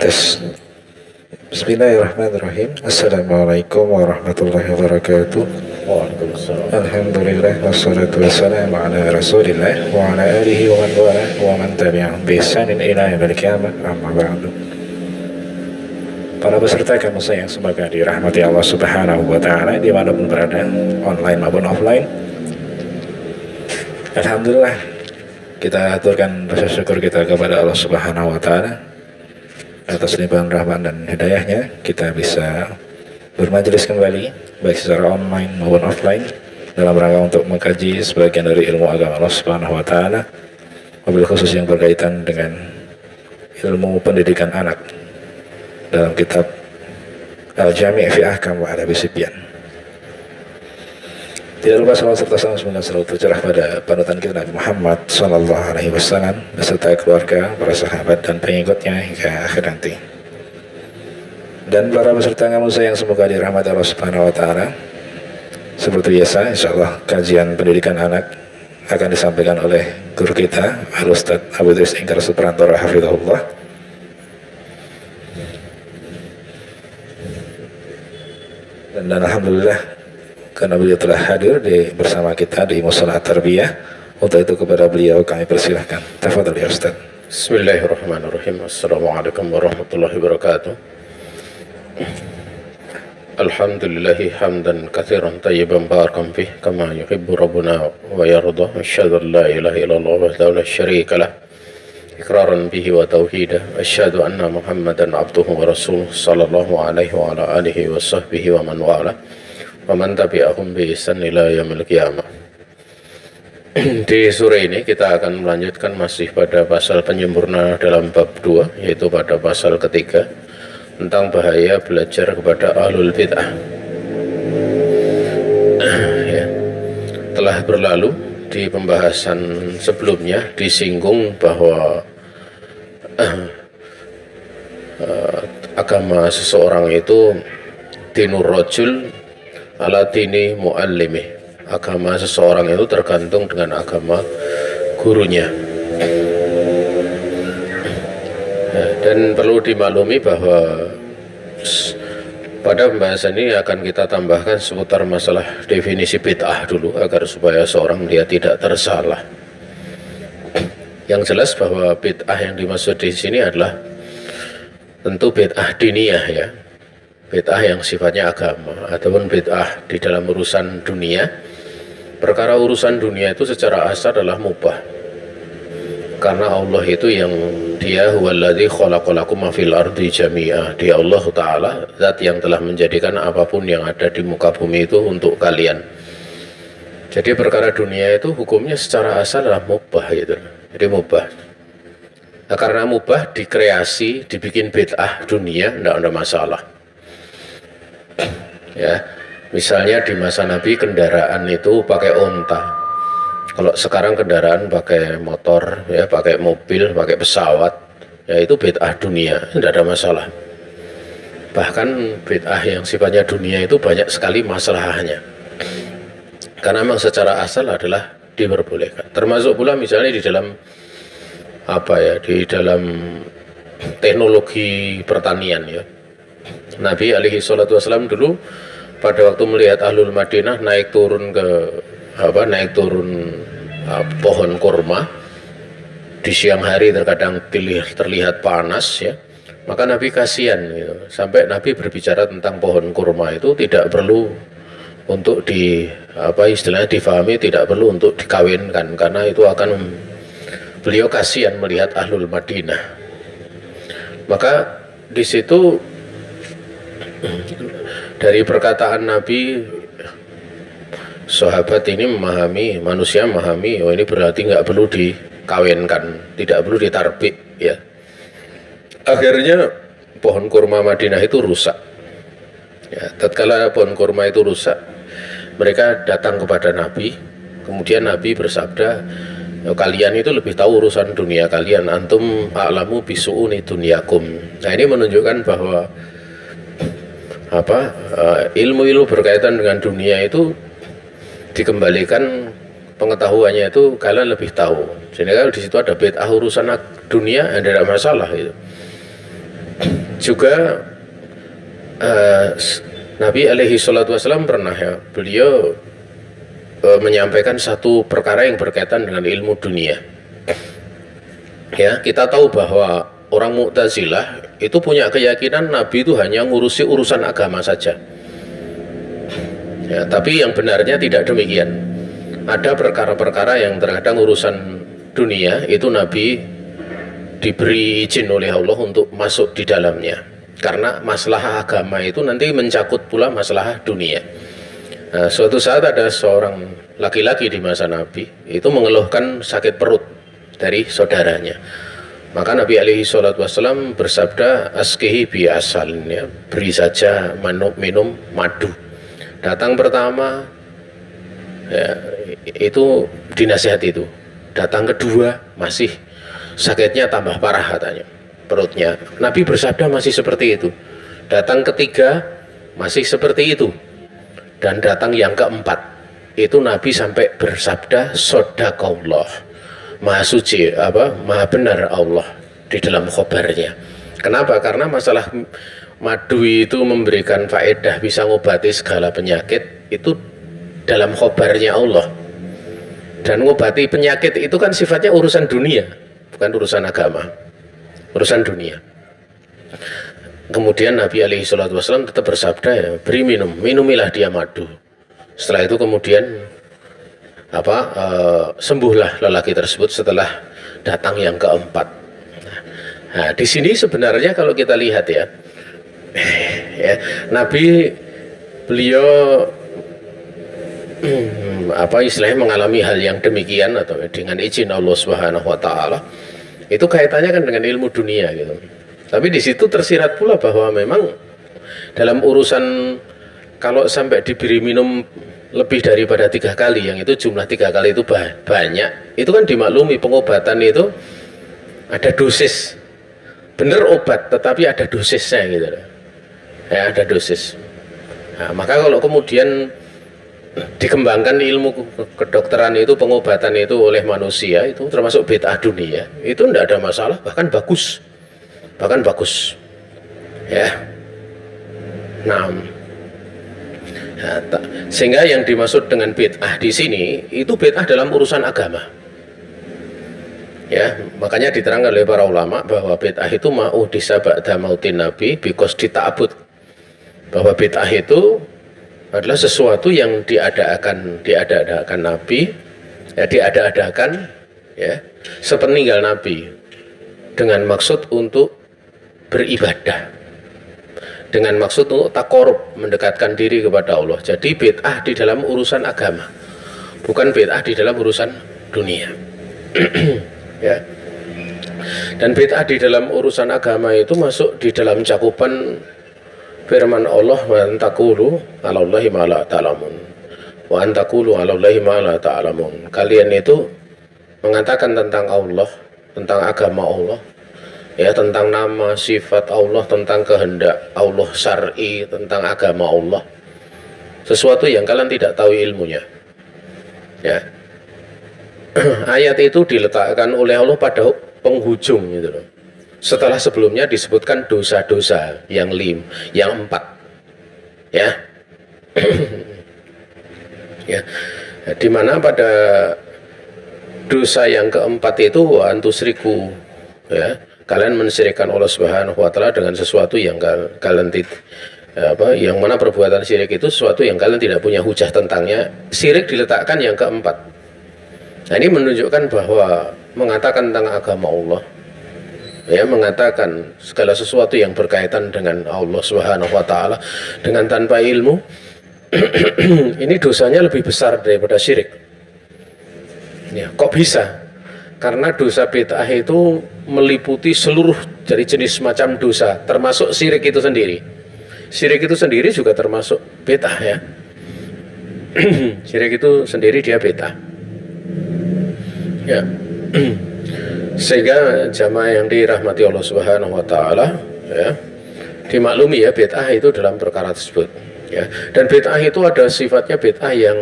Tes. Bismillahirrahmanirrahim. Assalamualaikum warahmatullahi wabarakatuh. Waalaikumsalam. Alhamdulillah wassalatu wassalamu ala Rasulillah wa ala alihi wa man wala wa man tabi'ahum bi ihsanin ila yaumil qiyamah. Amma ba'du. Para peserta kamu sayang, semoga dirahmati Allah Subhanahu wa taala dimanapun berada, online maupun offline. Alhamdulillah, kita aturkan rasa syukur kita kepada Allah Subhanahu wa taala atas limpahan rahmat dan hidayahnya. Kita bisa bermajelis kembali baik secara online maupun offline dalam rangka untuk mengkaji sebagian dari ilmu agama Allah Subhanahu wa taala, wabil khusus yang berkaitan dengan ilmu pendidikan anak dalam kitab Al-Jami' fi Ahkam wa Adabi Sibyan. Tidak lupa salawat serta salam semoga selalu tercurah pada panutan kita Nabi Muhammad Sallallahu Alaihi Wasallam beserta keluarga, para sahabat dan pengikutnya hingga akhir nanti. Dan para peserta kamu sayang, semoga dirahmati Allah Subhanahu Wa Taala. Seperti biasa, insya Allah kajian pendidikan anak akan disampaikan oleh guru kita Al-Ustadz Abu Idris Ingkar Suprantoro Hafidhullah. Dan alhamdulillah karena beliau telah hadir bersama kita di Mushola Tarbiyah. Untuk itu kepada beliau kami persilahkan. Tafadhol ya Ustaz. Bismillahirrahmanirrahim. Assalamualaikum warahmatullahi wabarakatuh. Alhamdulillahi hamdan katsiran tayyiban barakan fih kama yuhibbu rabbuna wa yarda. Asyhadu an la ilaha illallah wahdahu la syarika lah iqraran bihi wa tauhida. Asyhadu anna Muhammadan abduhu wa rasuluh sallallahu alaihi wa ala alihi wa sahbihi wa man wala wa man tabi'ahum bi ihsan ila yaumil qiyamah. Di sore ini kita akan melanjutkan masih pada pasal penyempurna dalam bab 2, yaitu pada pasal ketiga tentang bahaya belajar kepada ahlul bid'ah. Ya. Telah berlalu di pembahasan sebelumnya disinggung bahwa agama seseorang itu dinur rajul ala dini muallimi. Agama seseorang itu tergantung dengan agama gurunya. Dan perlu dimaklumi bahwa pada pembahasan ini akan kita tambahkan seputar masalah definisi bid'ah dulu agar supaya seorang dia tidak tersalah. Yang jelas bahwa bid'ah yang dimaksud di sini adalah tentu bid'ah diniyah, ya, bid'ah yang sifatnya agama, ataupun bid'ah di dalam urusan dunia. Perkara urusan dunia itu secara asal adalah mubah, karena Allah itu yang dia huwallazi khalaqalakum ma fil ardi jami'a. Dia Allah Ta'ala, zat yang telah menjadikan apapun yang ada di muka bumi itu untuk kalian. Jadi perkara dunia itu hukumnya secara asal adalah mubah gitu. Jadi mubah. Nah, karena mubah dikreasi, dibikin bid'ah dunia, tidak ada masalah. Ya, misalnya di masa Nabi kendaraan itu pakai onta. Kalau sekarang kendaraan pakai motor, ya, pakai mobil, pakai pesawat, ya itu bid'ah dunia, tidak ada masalah. Bahkan bid'ah yang sifatnya dunia itu banyak sekali masalahnya. Karena memang secara asal adalah diperbolehkan. Termasuk pula misalnya di dalam di dalam teknologi pertanian, ya. Nabi alaihi salatu wassalam dulu pada waktu melihat ahlul Madinah naik turun pohon kurma di siang hari, terkadang terlihat panas, ya, maka Nabi kasihan gitu. Sampai Nabi berbicara tentang pohon kurma itu tidak perlu untuk istilahnya difahami, tidak perlu untuk dikawinkan, karena itu akan beliau kasihan melihat ahlul Madinah. Maka di situ dari perkataan Nabi, sahabat ini memahami, manusia memahami, oh ini berarti nggak perlu dikawinkan, tidak perlu ditarbik, ya. Akhirnya pohon kurma Madinah itu rusak. Ya, tatkala pohon kurma itu rusak, mereka datang kepada Nabi. Kemudian Nabi bersabda, kalian itu lebih tahu urusan dunia kalian, antum a'lamu bisu'uni dunyakum. Nah, ini menunjukkan bahwa ilmu-ilmu berkaitan dengan dunia itu dikembalikan pengetahuannya itu kalian lebih tahu. Jadi kalau di situ ada bid'ah urusan dunia, tidak ada masalah itu. juga Nabi alaihi salatu wasallam pernah ya, beliau menyampaikan satu perkara yang berkaitan dengan ilmu dunia. Ya, kita tahu bahwa orang Mu'tazilah itu punya keyakinan Nabi itu hanya ngurusi urusan agama saja. Ya, tapi yang benarnya tidak demikian. Ada perkara-perkara yang terkadang urusan dunia itu Nabi diberi izin oleh Allah untuk masuk di dalamnya. Karena masalah agama itu nanti mencakup pula masalah dunia. Nah, suatu saat ada seorang laki-laki di masa Nabi itu mengeluhkan sakit perut dari saudaranya. Maka Nabi alaihi salatu wassalam bersabda, asqihi bi asalin, ya, beri saja minum madu. Datang pertama ya, itu dinasihati itu. Datang kedua masih sakitnya tambah parah katanya perutnya. Nabi bersabda masih seperti itu. Datang ketiga masih seperti itu. Dan datang yang keempat itu Nabi sampai bersabda sodaqallah, maha suci, maha benar Allah di dalam khobarnya. Kenapa? Karena masalah madu itu memberikan faedah, bisa ngobati segala penyakit, itu dalam khobarnya Allah. Dan ngobati penyakit itu kan sifatnya urusan dunia, bukan urusan agama, urusan dunia. Kemudian Nabi alaihi salatu wasallam tetap bersabda, ya, beri minum, minumilah dia madu. Setelah itu kemudian sembuhlah lelaki tersebut setelah datang yang keempat. Nah, di sini sebenarnya kalau kita lihat ya, Nabi beliau istilahnya mengalami hal yang demikian atau dengan izin Allah Subhanahu wa taala. Itu kaitannya kan dengan ilmu dunia gitu. Tapi di situ tersirat pula bahwa memang dalam urusan kalau sampai diberi minum lebih daripada 3 kali, yang itu jumlah 3 kali itu banyak, itu kan dimaklumi pengobatan itu ada dosis. Bener obat, tetapi ada dosisnya gitu. Ya, ada dosis. Nah, maka kalau kemudian dikembangkan ilmu kedokteran itu, pengobatan itu oleh manusia, itu termasuk bid'ah dunia, itu tidak ada masalah, bahkan bagus, ya. Nah, sehingga yang dimaksud dengan bid'ah di sini itu bid'ah dalam urusan agama. Ya, makanya diterangkan oleh para ulama bahwa bid'ah itu ma'uhdisa ba'da mautin nabi because dita'abud, bahwa bid'ah itu adalah sesuatu yang diadakan nabi, ya, diadakan ya sepeninggal nabi dengan maksud untuk beribadah, dengan maksud untuk takorub, mendekatkan diri kepada Allah. Jadi bid'ah di dalam urusan agama, bukan bid'ah di dalam urusan dunia. Ya. Dan bid'ah di dalam urusan agama itu masuk di dalam cakupan firman Allah, wa antaqulu 'alallahi ma la ta'lamun. Wa antaqulu 'alallahi ma la ta'lamun. Kalian itu mengatakan tentang Allah, tentang agama Allah, ya, tentang nama sifat Allah, tentang kehendak Allah syar'i, tentang agama Allah, sesuatu yang kalian tidak tahu ilmunya. Ya. Ayat itu diletakkan oleh Allah pada penghujung gitu loh. Setelah sebelumnya disebutkan dosa-dosa yang 4. Ya. Ya. Di mana pada dosa yang keempat itu wa antusriku, ya, kalian mensyirikkan Allah Subhanahu wa taala dengan sesuatu yang kalian yang mana perbuatan syirik itu sesuatu yang kalian tidak punya hujah tentangnya. Syirik diletakkan yang keempat. Nah, ini menunjukkan bahwa mengatakan tentang agama Allah, ya, mengatakan segala sesuatu yang berkaitan dengan Allah Subhanahu wa taala dengan tanpa ilmu ini dosanya lebih besar daripada syirik. Ya, kok bisa? Karena dosa bid'ah itu meliputi seluruh dari jenis macam dosa, termasuk syirik itu sendiri. Syirik itu sendiri juga termasuk bid'ah, ya. Syirik itu sendiri dia bid'ah. Ya. Sehingga jamaah yang dirahmati Allah Subhanahu wa taala, ya, dimaklumi ya bid'ah itu dalam perkara tersebut, ya. Dan bid'ah itu ada sifatnya bid'ah yang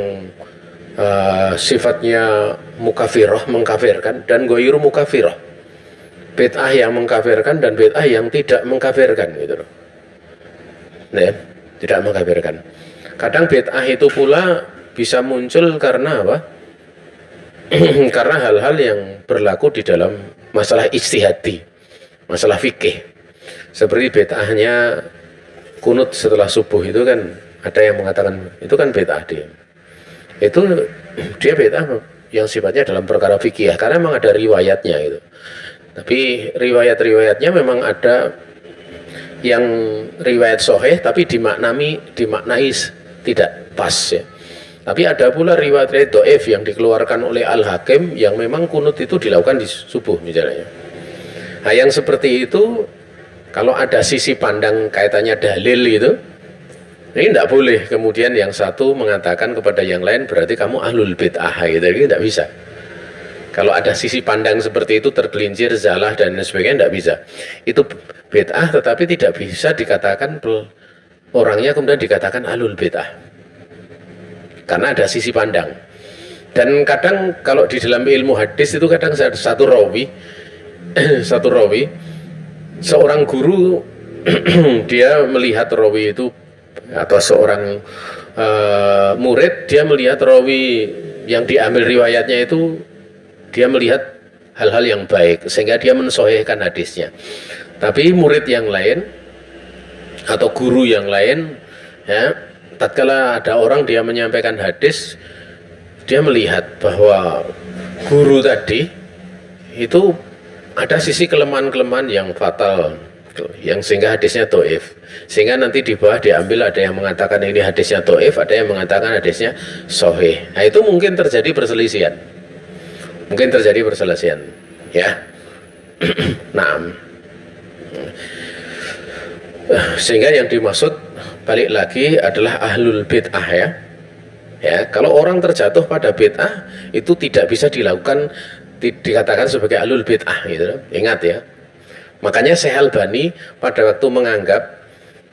sifatnya mukafirah, mengkafirkan, dan ghairu mukafirah. bid'ah yang mengkafirkan dan bid'ah yang tidak mengkafirkan gitu loh. Nah, tidak mengkafirkan. Kadang bid'ah itu pula bisa muncul karena apa? Karena hal-hal yang berlaku di dalam masalah ijtihadi, masalah fikih. Seperti bid'ahnya kunut setelah subuh itu kan ada yang mengatakan itu kan bid'ah dia. Itu dia bid'ah yang sifatnya dalam perkara fikih karena memang ada riwayatnya gitu. Tapi riwayat-riwayatnya memang ada yang riwayat sahih tapi dimaknai tidak pas ya. Tapi ada pula riwayat dhaif yang dikeluarkan oleh Al-Hakim yang memang kunut itu dilakukan di subuh misalnya. Nah, yang seperti itu kalau ada sisi pandang kaitannya dalil itu, ini tidak boleh kemudian yang satu mengatakan kepada yang lain berarti kamu ahlul bid'ah gitu, ini tidak bisa. Kalau ada sisi pandang seperti itu tergelincir, zalah dan sebagainya tidak bisa. Itu bid'ah tetapi tidak bisa dikatakan orangnya kemudian dikatakan ahlul bid'ah. Karena ada sisi pandang. Dan kadang kalau di dalam ilmu hadis itu kadang satu rawi seorang guru dia melihat rawi itu atau seorang murid dia melihat rawi yang diambil riwayatnya itu dia melihat hal-hal yang baik sehingga dia mensahihkan hadisnya. Tapi murid yang lain atau guru yang lain ya, tatkala ada orang dia menyampaikan hadis, dia melihat bahwa guru tadi itu ada sisi kelemahan-kelemahan yang fatal yang sehingga hadisnya dhaif. Sehingga nanti di bawah diambil ada yang mengatakan ini hadisnya dhaif, ada yang mengatakan hadisnya sahih. Nah, itu mungkin terjadi perselisihan. Ya. Nah, sehingga yang dimaksud balik lagi adalah ahlul bid'ah ya. Ya, kalau orang terjatuh pada bid'ah itu tidak bisa dilakukan dikatakan sebagai ahlul bid'ah gitu. Ingat ya. Makanya Syekh Albani pada waktu menganggap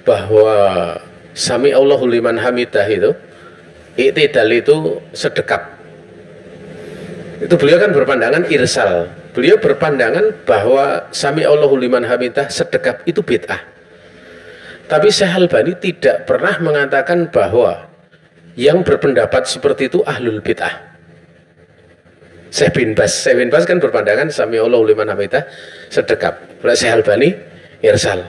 bahwa sami Allahu liman hamidah itu i'tidal itu sedekap. Itu beliau kan berpandangan irsal. Beliau berpandangan bahwa sami Allahu liman hamidah sedekap itu bid'ah. Tapi Syekh Albani tidak pernah mengatakan bahwa yang berpendapat seperti itu ahlul bid'ah. Syekh bin Bas kan berpandangan sami Allahu liman hamidah sedekap. Syekh Albani irsal.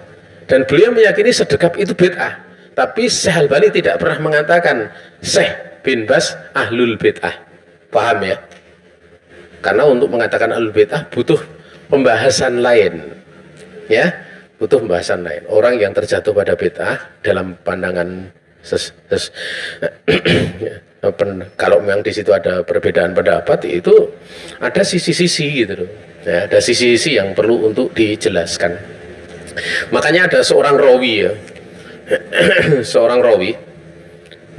Dan beliau meyakini sedekap itu bid'ah. Tapi Syekh Albani tidak pernah mengatakan Syekh bin Bas ahlul bid'ah. Paham ya? Karena untuk mengatakan ahlul bid'ah butuh pembahasan lain. Ya, butuh pembahasan lain. Orang yang terjatuh pada bid'ah dalam pandangan kalau memang di situ ada perbedaan pendapat itu ada sisi-sisi gitu loh. Ya, ada sisi-sisi yang perlu untuk dijelaskan. Makanya ada seorang rawi ya. Seorang rawi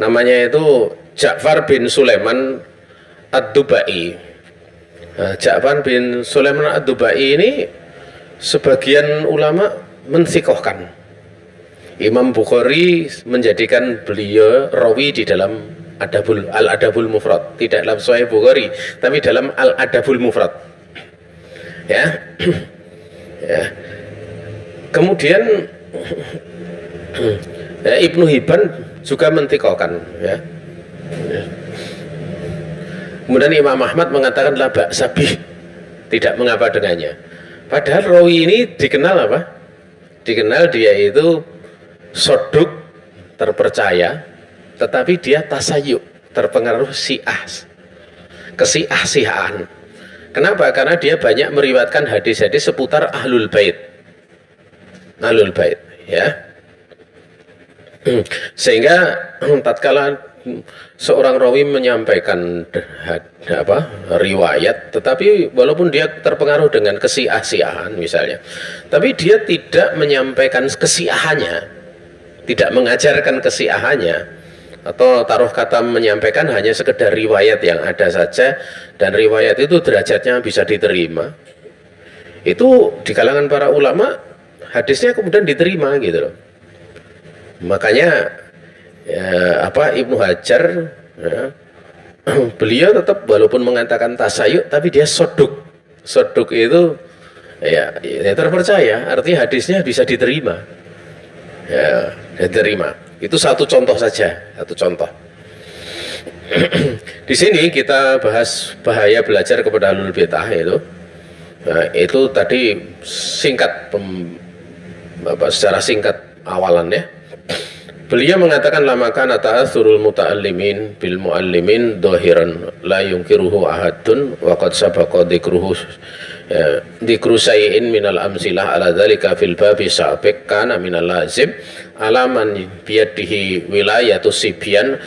namanya itu Ja'far bin Sulaiman Ad-Dubai. Nah, Ja'far bin Sulaiman Ad-Dubai ini sebagian ulama mensikohkan. Imam Bukhari menjadikan beliau rawi di dalam Al-Adabul Mufrad, tidak dalam Sahih Bukhari tapi dalam Al-Adabul Mufrad ya. Ya. Kemudian ya, Ibnu Hibban juga mentikokan ya. Kemudian Imam Ahmad mengatakan la ba'sabih, tidak mengapa dengannya. Padahal rawi ini dikenal apa? Dikenal dia itu soduk, terpercaya, tetapi dia tasayuk, terpengaruh syiah, kesiah-sihaan. Kenapa? Karena dia banyak meriwayatkan hadis-hadis seputar ahlul bait ya. Sehingga tatkala seorang rawi menyampaikan riwayat, tetapi walaupun dia terpengaruh dengan kesiah-siahan misalnya, tapi dia tidak menyampaikan kesiahannya, tidak mengajarkan kesiahannya, atau taruh kata menyampaikan hanya sekedar riwayat yang ada saja, dan riwayat itu derajatnya bisa diterima, itu di kalangan para ulama hadisnya kemudian diterima gitu loh. Makanya ya, Ibnu Hajar ya, beliau tetap walaupun mengatakan tasayuk tapi dia soduk itu ya terpercaya, artinya hadisnya bisa diterima. Ya, diterima. Itu satu contoh saja, satu contoh. Di sini kita bahas bahaya belajar kepada ahlul bid'ah itu. Nah, itu tadi singkat secara singkat awalannya. Beliau mengatakan lama kana ta'atsurul muta'allimin bil muallimin dhahiran la yunkiruhu ahadun wa qad sabaqa dzikruhu dzikru sayyin minal amsilah ala dzalika fil babi sabiq kana minal lazim ala man biyadihi wilayatus sibyan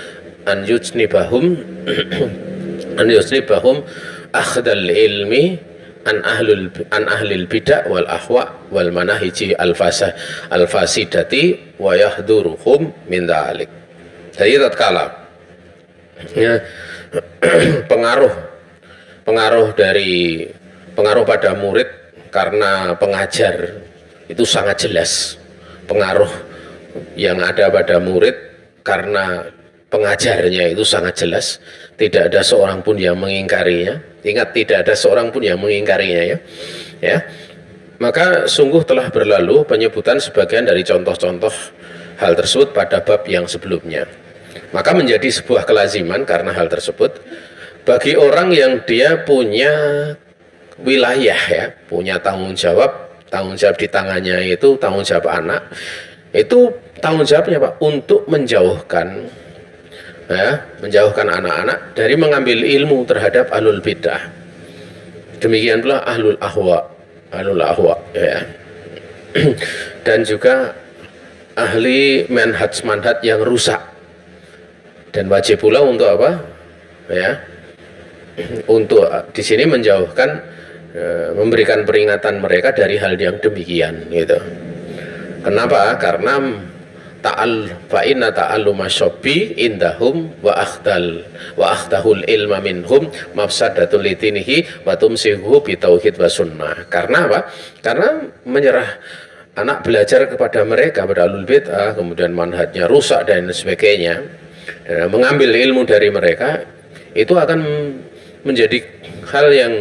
an yujnibahum akhdal ilmi an ahlil bid'ah wal ahwa wal manahiji al fasidati wa yahduruhum min dzalik. Jadi tatkala ya, pengaruh pada murid karena pengajar itu sangat jelas. Pengaruh yang ada pada murid karena pengajarnya itu sangat jelas, tidak ada seorang pun yang mengingkarinya. Ingat, tidak ada seorang pun yang mengingkarinya, ya. Maka sungguh telah berlalu penyebutan sebagian dari contoh-contoh hal tersebut pada bab yang sebelumnya. Maka menjadi sebuah kelaziman karena hal tersebut bagi orang yang dia punya wilayah, ya, punya tanggung jawab di tangannya, itu tanggung jawab anak, itu tanggung jawabnya Pak untuk menjauhkan anak-anak dari mengambil ilmu terhadap ahlul bid'ah. Demikian pula ahlul ahwa, ya. Dan juga ahli manhaj yang rusak. Dan wajib pula untuk apa? Ya. Untuk di sini menjauhkan, memberikan peringatan mereka dari hal yang demikian, gitu. Kenapa? Karena fa inna ta'alluma syabbi indahum wa akhdahul ilma minhum mafsadatul litinihi wa tumsihu bi tauhid wa sunnah. Karena apa? Karena menyerah anak belajar kepada mereka, pada ahlul bid'ah, kemudian manhajnya rusak dan sebagainya, dan mengambil ilmu dari mereka, itu akan menjadi hal yang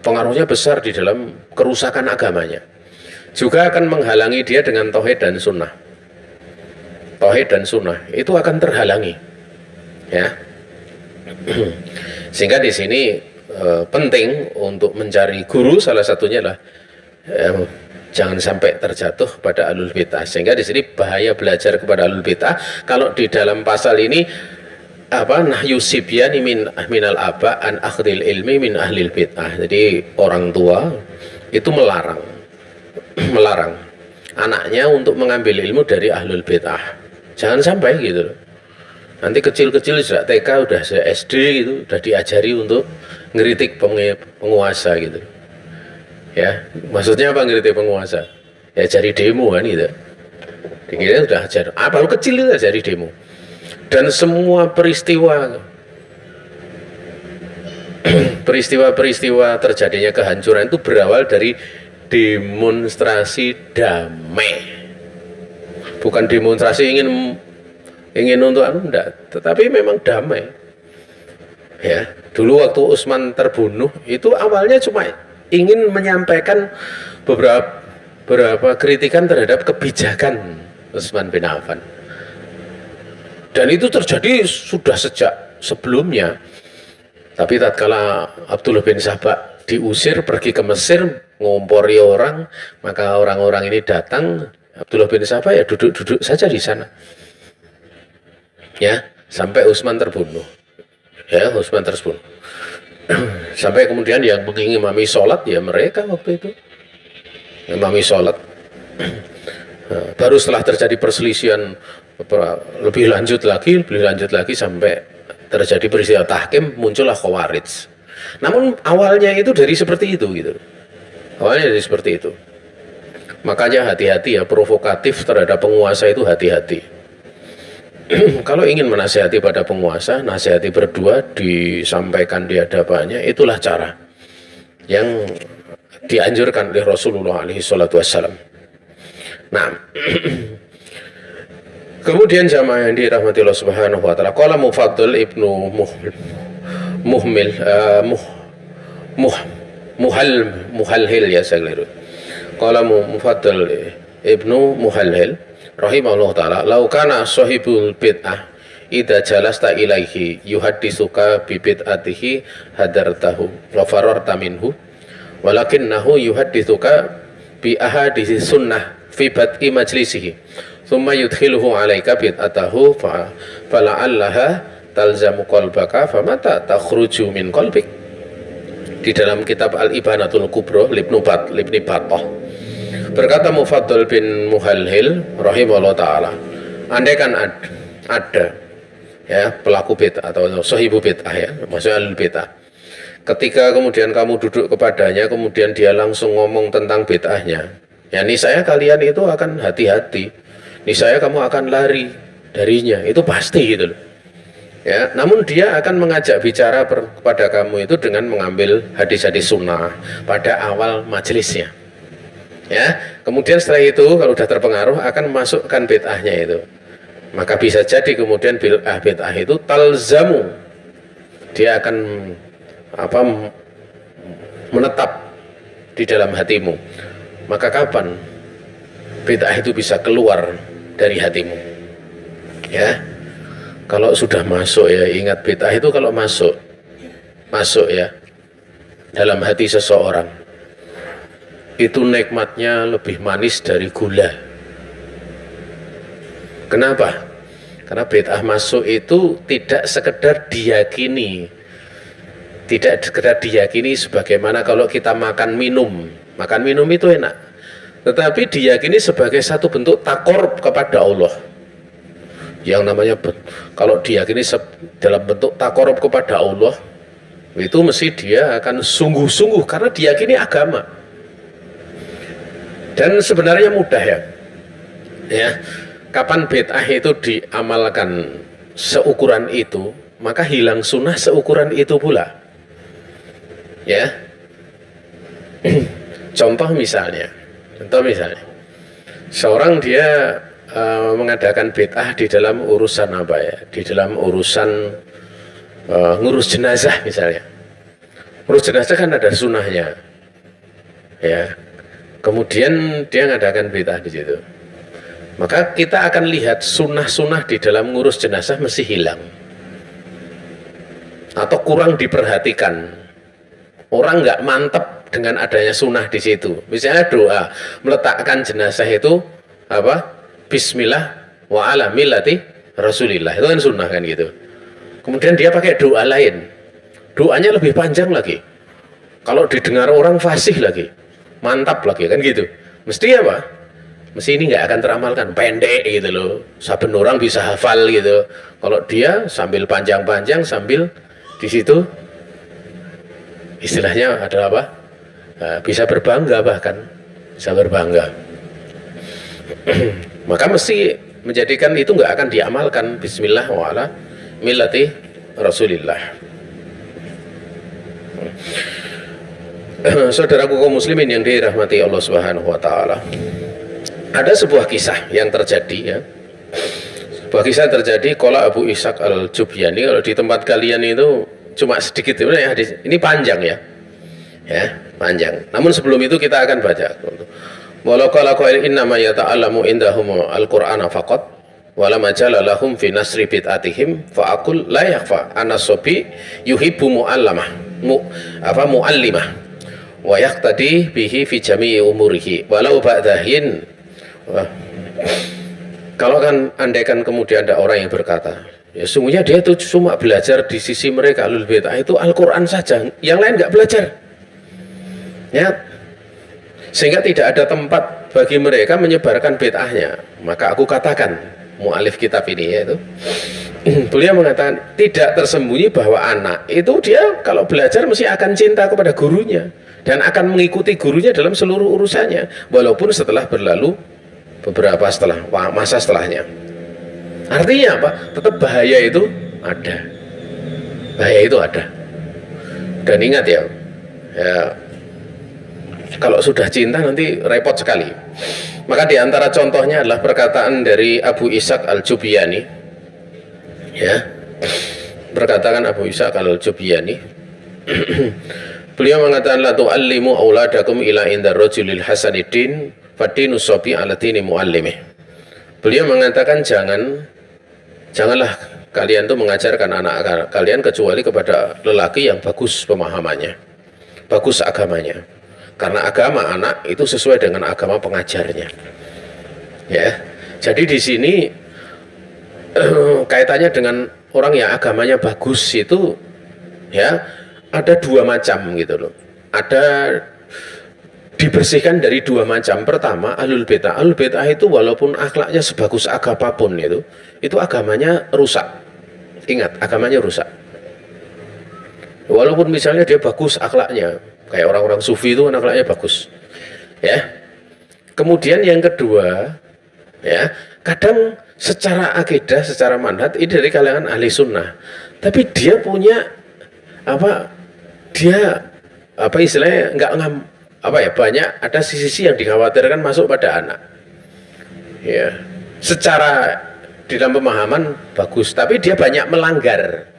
pengaruhnya besar di dalam kerusakan agamanya. Juga akan menghalangi dia dengan tauhid dan sunnah. Tauhid dan sunnah itu akan terhalangi, ya. Sehingga di sini penting untuk mencari guru, salah satunya adalah jangan sampai terjatuh pada ahlul bid'ah. Sehingga di sini bahaya belajar kepada ahlul bid'ah. Kalau di dalam pasal ini nahyu sibyani minal aba an akhdil ilmi min ahlil bid'ah. Jadi orang tua itu melarang anaknya untuk mengambil ilmu dari ahlul bid'ah. Jangan sampai gitu loh. Nanti kecil-kecil sudah TK, udah SD gitu, udah diajari untuk ngeritik penguasa gitu. Ya, maksudnya apa ngeritik penguasa? Ya cari demo kan gitu. Dikira udah ajar. Baru kecil itu cari demo. Dan semua peristiwa terjadinya kehancuran itu berawal dari demonstrasi damai. Bukan demonstrasi ingin untuk enggak, tetapi memang damai. Ya, dulu waktu Utsman terbunuh itu awalnya cuma ingin menyampaikan beberapa kritikan terhadap kebijakan Utsman bin Affan. Dan itu terjadi sudah sejak sebelumnya. Tapi tatkala Abdullah bin Sabah diusir pergi ke Mesir ngompori orang, maka orang-orang ini datang. Abdullah bin Sabah ya duduk-duduk saja di sana, ya, sampai Utsman terbunuh, ya, Utsman terbunuh. Sampai kemudian yang mengimami sholat ya mereka waktu itu imami sholat. Baru setelah terjadi perselisihan lebih lanjut lagi sampai terjadi peristiwa tahkim, muncullah Khawarij. Namun awalnya itu dari seperti itu gitu. Awalnya dari seperti itu. Makanya hati-hati ya, provokatif terhadap penguasa itu hati-hati. Kalau ingin menasihati pada penguasa, nasihati berdua, disampaikan di hadapannya, itulah cara yang dianjurkan oleh Rasulullah SAW. Nah, kemudian jamaah yang dirahmati Allah Subhanahu wa taala, qala Mufaddal Ibnu Muhalhil ya, saya keliru. Qala Mufaddal Ibnu Muhalhil rahimahullah taala, "Lau kana sahibul bid'ah idza jalasta ilaihi yuhadditsuka bi bid'atihi hadartahu wa fararta minhu walakinnahu yuhadditsuka bi ahaditsi sunnah fi bad'i majlisihi thumma yudkhiluhu alaika bid'atahu fala'allaha talzamu qalbaka famata takhruju min qalbik." Di dalam kitab Al-Ibanatul Kubra Libni Battah berkata Mufaddal bin Muhalhil rahimahullah taala, andaikan ada ya pelaku bid'ah atau sahibu bid'ah ya, maksudnya al bid'ah, ketika kemudian kamu duduk kepadanya kemudian dia langsung ngomong tentang bid'ahnya, ya niscaya kalian itu akan hati-hati, niscaya kamu akan lari darinya, itu pasti gitu loh. Ya, namun dia akan mengajak bicara kepada kamu itu dengan mengambil hadis-hadis sunnah pada awal majelisnya. Ya, kemudian setelah itu kalau sudah terpengaruh akan memasukkan bid'ahnya itu. Maka bisa jadi kemudian bid'ah itu talzamu, dia akan menetap di dalam hatimu. Maka kapan bid'ah itu bisa keluar dari hatimu? Ya, kalau sudah masuk ya, ingat bid'ah itu kalau masuk ya dalam hati seseorang, itu nikmatnya lebih manis dari gula. Kenapa? Karena bid'ah masuk itu tidak sekedar diyakini, sebagaimana kalau kita makan minum itu enak, tetapi diyakini sebagai satu bentuk takorup kepada Allah. Yang namanya kalau diyakini dalam bentuk takorup kepada Allah, itu mesti dia akan sungguh-sungguh karena diyakini agama. Dan sebenarnya mudah ya, kapan bid'ah itu diamalkan seukuran itu, maka hilang sunnah seukuran itu pula. Ya, contoh misalnya, seorang dia mengadakan bid'ah di dalam urusan apa ya? Di dalam urusan ngurus jenazah misalnya. Ngurus jenazah kan ada sunnahnya, ya. Kemudian dia mengadakan bid'ah di situ. Maka kita akan lihat sunnah-sunnah di dalam ngurus jenazah mesti hilang atau kurang diperhatikan. Orang nggak mantap dengan adanya sunnah di situ. Misalnya doa meletakkan jenazah itu apa? Bismillah wa ala millati Rasulillah, itu kan sunnah kan gitu. Kemudian dia pakai doa lain, doanya lebih panjang lagi, kalau didengar orang fasih lagi, mantap lagi kan gitu. Mesti apa? Mesti ini nggak akan teramalkan, pendek gitu loh, saben orang bisa hafal gitu. Kalau dia sambil panjang-panjang sambil di situ istilahnya adalah apa? Bisa berbangga, bahkan bisa berbangga. Maka mesti menjadikan itu nggak akan diamalkan. Bismillah wa ala millati Rasulillah. Saudaraku kaum muslimin yang dirahmati Allah Subhanahu wa taala, ada sebuah kisah yang terjadi ya. Sebuah kisah terjadi qala Abu Ishaq Al-Jubyani. Kalau di tempat kalian itu cuma sedikit ya, ini panjang ya. Ya, panjang. Namun sebelum itu kita akan baca. Walau qala qail inna ma yata'allamu indahum al-Qur'ana faqat wa lam ajala lahum fi nasri bid'atihim fa aqul la yakhfa anna sabi yuhibbu muallimah wa yaqtadi bihi fi jami'i umurihi walau ba'dahin. Kalau kan andaikan kemudian ada orang yang berkata, ya sungguhnya dia itu cuma belajar di sisi mereka ahlul bid'ah itu Al-Qur'an saja, yang lain nggak belajar. Ya, sehingga tidak ada tempat bagi mereka menyebarkan bid'ahnya. Maka aku katakan, mu'alif kitab ini yaitu beliau mengatakan tidak tersembunyi bahwa anak itu dia kalau belajar mesti akan cinta kepada gurunya dan akan mengikuti gurunya dalam seluruh urusannya walaupun setelah berlalu beberapa masa setelahnya. Artinya apa? Tetap bahaya itu ada. Bahaya itu ada. Dan ingat ya, kalau sudah cinta nanti repot sekali. Maka di antara contohnya adalah perkataan dari Abu Ishaq Al-Jubyani. Ya. Berkatakan Abu Ishaq Al-Jubyani Beliau mengatakan la tu'allimu auladakum ila indar rajulil hasanidin fadinu sobi ala dini muallimih. Beliau mengatakan janganlah kalian tuh mengajarkan anak kalian kecuali kepada lelaki yang bagus pemahamannya, bagus agamanya. Karena agama anak itu sesuai dengan agama pengajarnya. Ya. Jadi di sini kaitannya dengan orang yang agamanya bagus itu ya ada dua macam gitu loh. Ada dibersihkan dari dua macam. Pertama, ahlul bid'ah. Ahlul bid'ah itu walaupun akhlaknya sebagus apapun itu agamanya rusak. Ingat, agamanya rusak. Walaupun misalnya dia bagus akhlaknya, kayak orang-orang sufi itu akhlaknya bagus. Ya. Kemudian yang kedua, ya, kadang secara akidah, secara manhaj ini dari kalangan ahli sunnah. Tapi dia punya istilahnya banyak ada sisi-sisi yang dikhawatirkan masuk pada anak. Ya, secara di dalam pemahaman bagus, tapi dia banyak melanggar.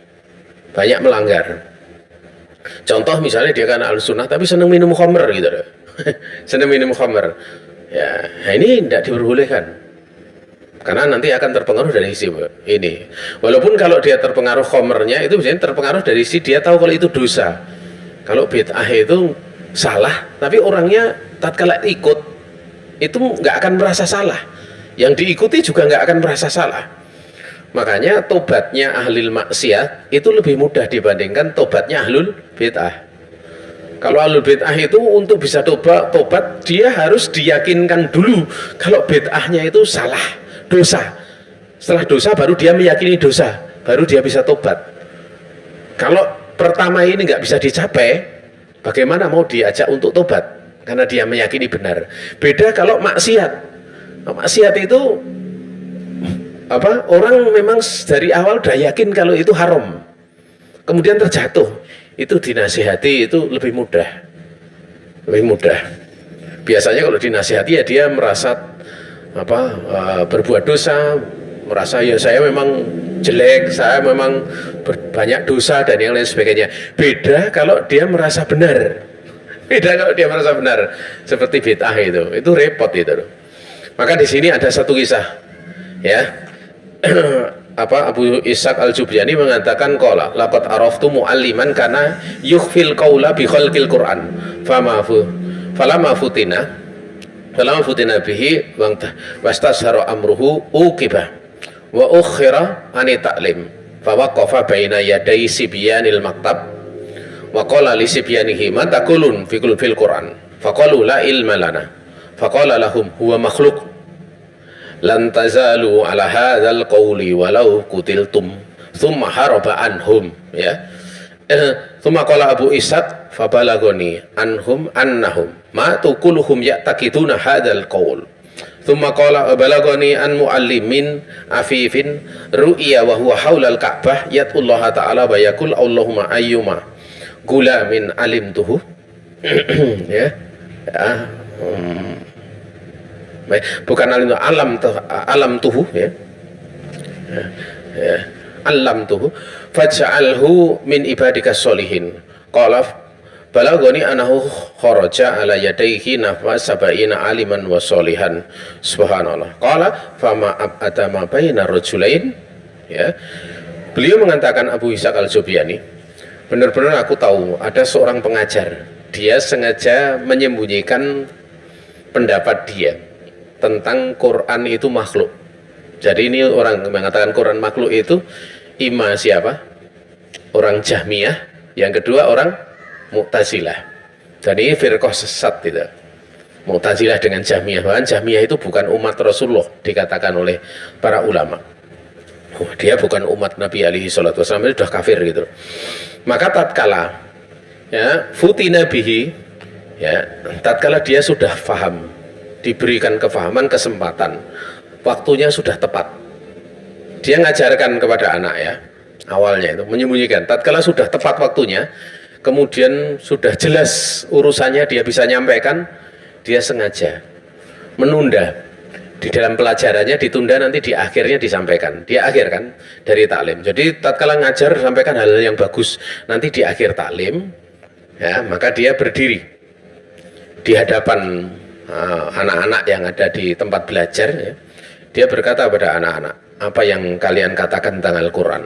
Contoh misalnya dia kan al-sunnah tapi senang minum khamr gitu. Senang minum khamr. Ya, nah ini tidak diperbolehkan. Karena nanti akan terpengaruh dari sisi ini. Walaupun kalau dia terpengaruh khamrnya itu biasanya terpengaruh dari sisi dia tahu kalau itu dosa. Kalau bid'ah itu salah, tapi orangnya tatkala ikut itu nggak akan merasa salah. Yang diikuti juga nggak akan merasa salah. Makanya tobatnya ahlul maksiat itu lebih mudah dibandingkan tobatnya ahlul bid'ah. Kalau ahlul bid'ah itu untuk bisa tobat dia harus diyakinkan dulu kalau bid'ahnya itu salah, dosa. Setelah dosa baru dia meyakini dosa, baru dia bisa tobat. Kalau pertama ini nggak bisa dicapai, bagaimana mau diajak untuk tobat? Karena dia meyakini benar. Beda kalau maksiat. Maksiat itu orang memang dari awal udah yakin kalau itu haram, kemudian terjatuh, itu dinasihati itu lebih mudah. Biasanya kalau dinasihati ya dia merasa berbuat dosa, merasa ya saya memang jelek, saya memang banyak dosa dan yang lain sebagainya. Beda kalau dia merasa benar. Seperti bid'ah itu repot itu. Maka di sini ada satu kisah, ya. Abu Ishaq Al-Jubyani mengatakan qala laqad araftu mualliman kana yukhfil qaula bi khalqil Qur'an falama futina bihi wastashara amruhu uqiba wa ukhira ani ta'lim fa waqafa baina yaday sibyanil maktab wa qala li sibyanihi ma taqulun fil Qur'an faqalu la ilma lana faqala lahum huwa makhluq lan tazalu ala hadzal qawli walau qutiltum thumma haraba anhum, ya. Thumma qala Abu Ishaq fabalagoni anhum annahum ma tuquluhum ya'taqiduna hadzal qawl thumma qala balagoni an muallimin afifin ru'ya wa huwa haulal ka'bah yatullah ta'ala wa yaqul Allahumma ayyuma gulamin alimtuhu ya. Bukan alam tuhu ya. Alam tuhu faj'alhu min ibadika sholihin qala balagoni anahu kharaja ala yadayhi nafas sabaina aliman wa sholihan subhanallah qala fama ab'ata ma baina rajulain, ya. Beliau mengatakan, Abu Ishaq Al-Jubyani, benar-benar aku tahu ada seorang pengajar, dia sengaja menyembunyikan pendapat dia tentang Quran itu makhluk. Jadi ini orang mengatakan Quran makhluk itu siapa? Orang Jahmiyah, yang kedua orang Mu'tazilah. Dan ini firqah sesat itu. Mu'tazilah dengan Jahmiyah. Bahkan Jahmiyah itu bukan umat Rasulullah dikatakan oleh para ulama. Dia bukan umat Nabi alaihi salatu wasallam, itu sudah kafir gitu. Maka tatkala futina bihi, ya, tatkala dia sudah faham, diberikan kefahaman, kesempatan, waktunya sudah tepat, dia ngajarkan kepada anak, ya, awalnya itu menyembunyikan. Tatkala sudah tepat waktunya, kemudian sudah jelas urusannya, dia bisa nyampaikan, dia sengaja menunda. Di dalam pelajarannya ditunda, nanti di akhirnya disampaikan. Di akhir kan dari taklim. Jadi tatkala ngajar sampaikan hal yang bagus, nanti di akhir taklim Ya, maka dia berdiri di hadapan anak-anak yang ada di tempat belajar, ya. Dia berkata pada anak-anak, apa yang kalian katakan tentang Al-Quran?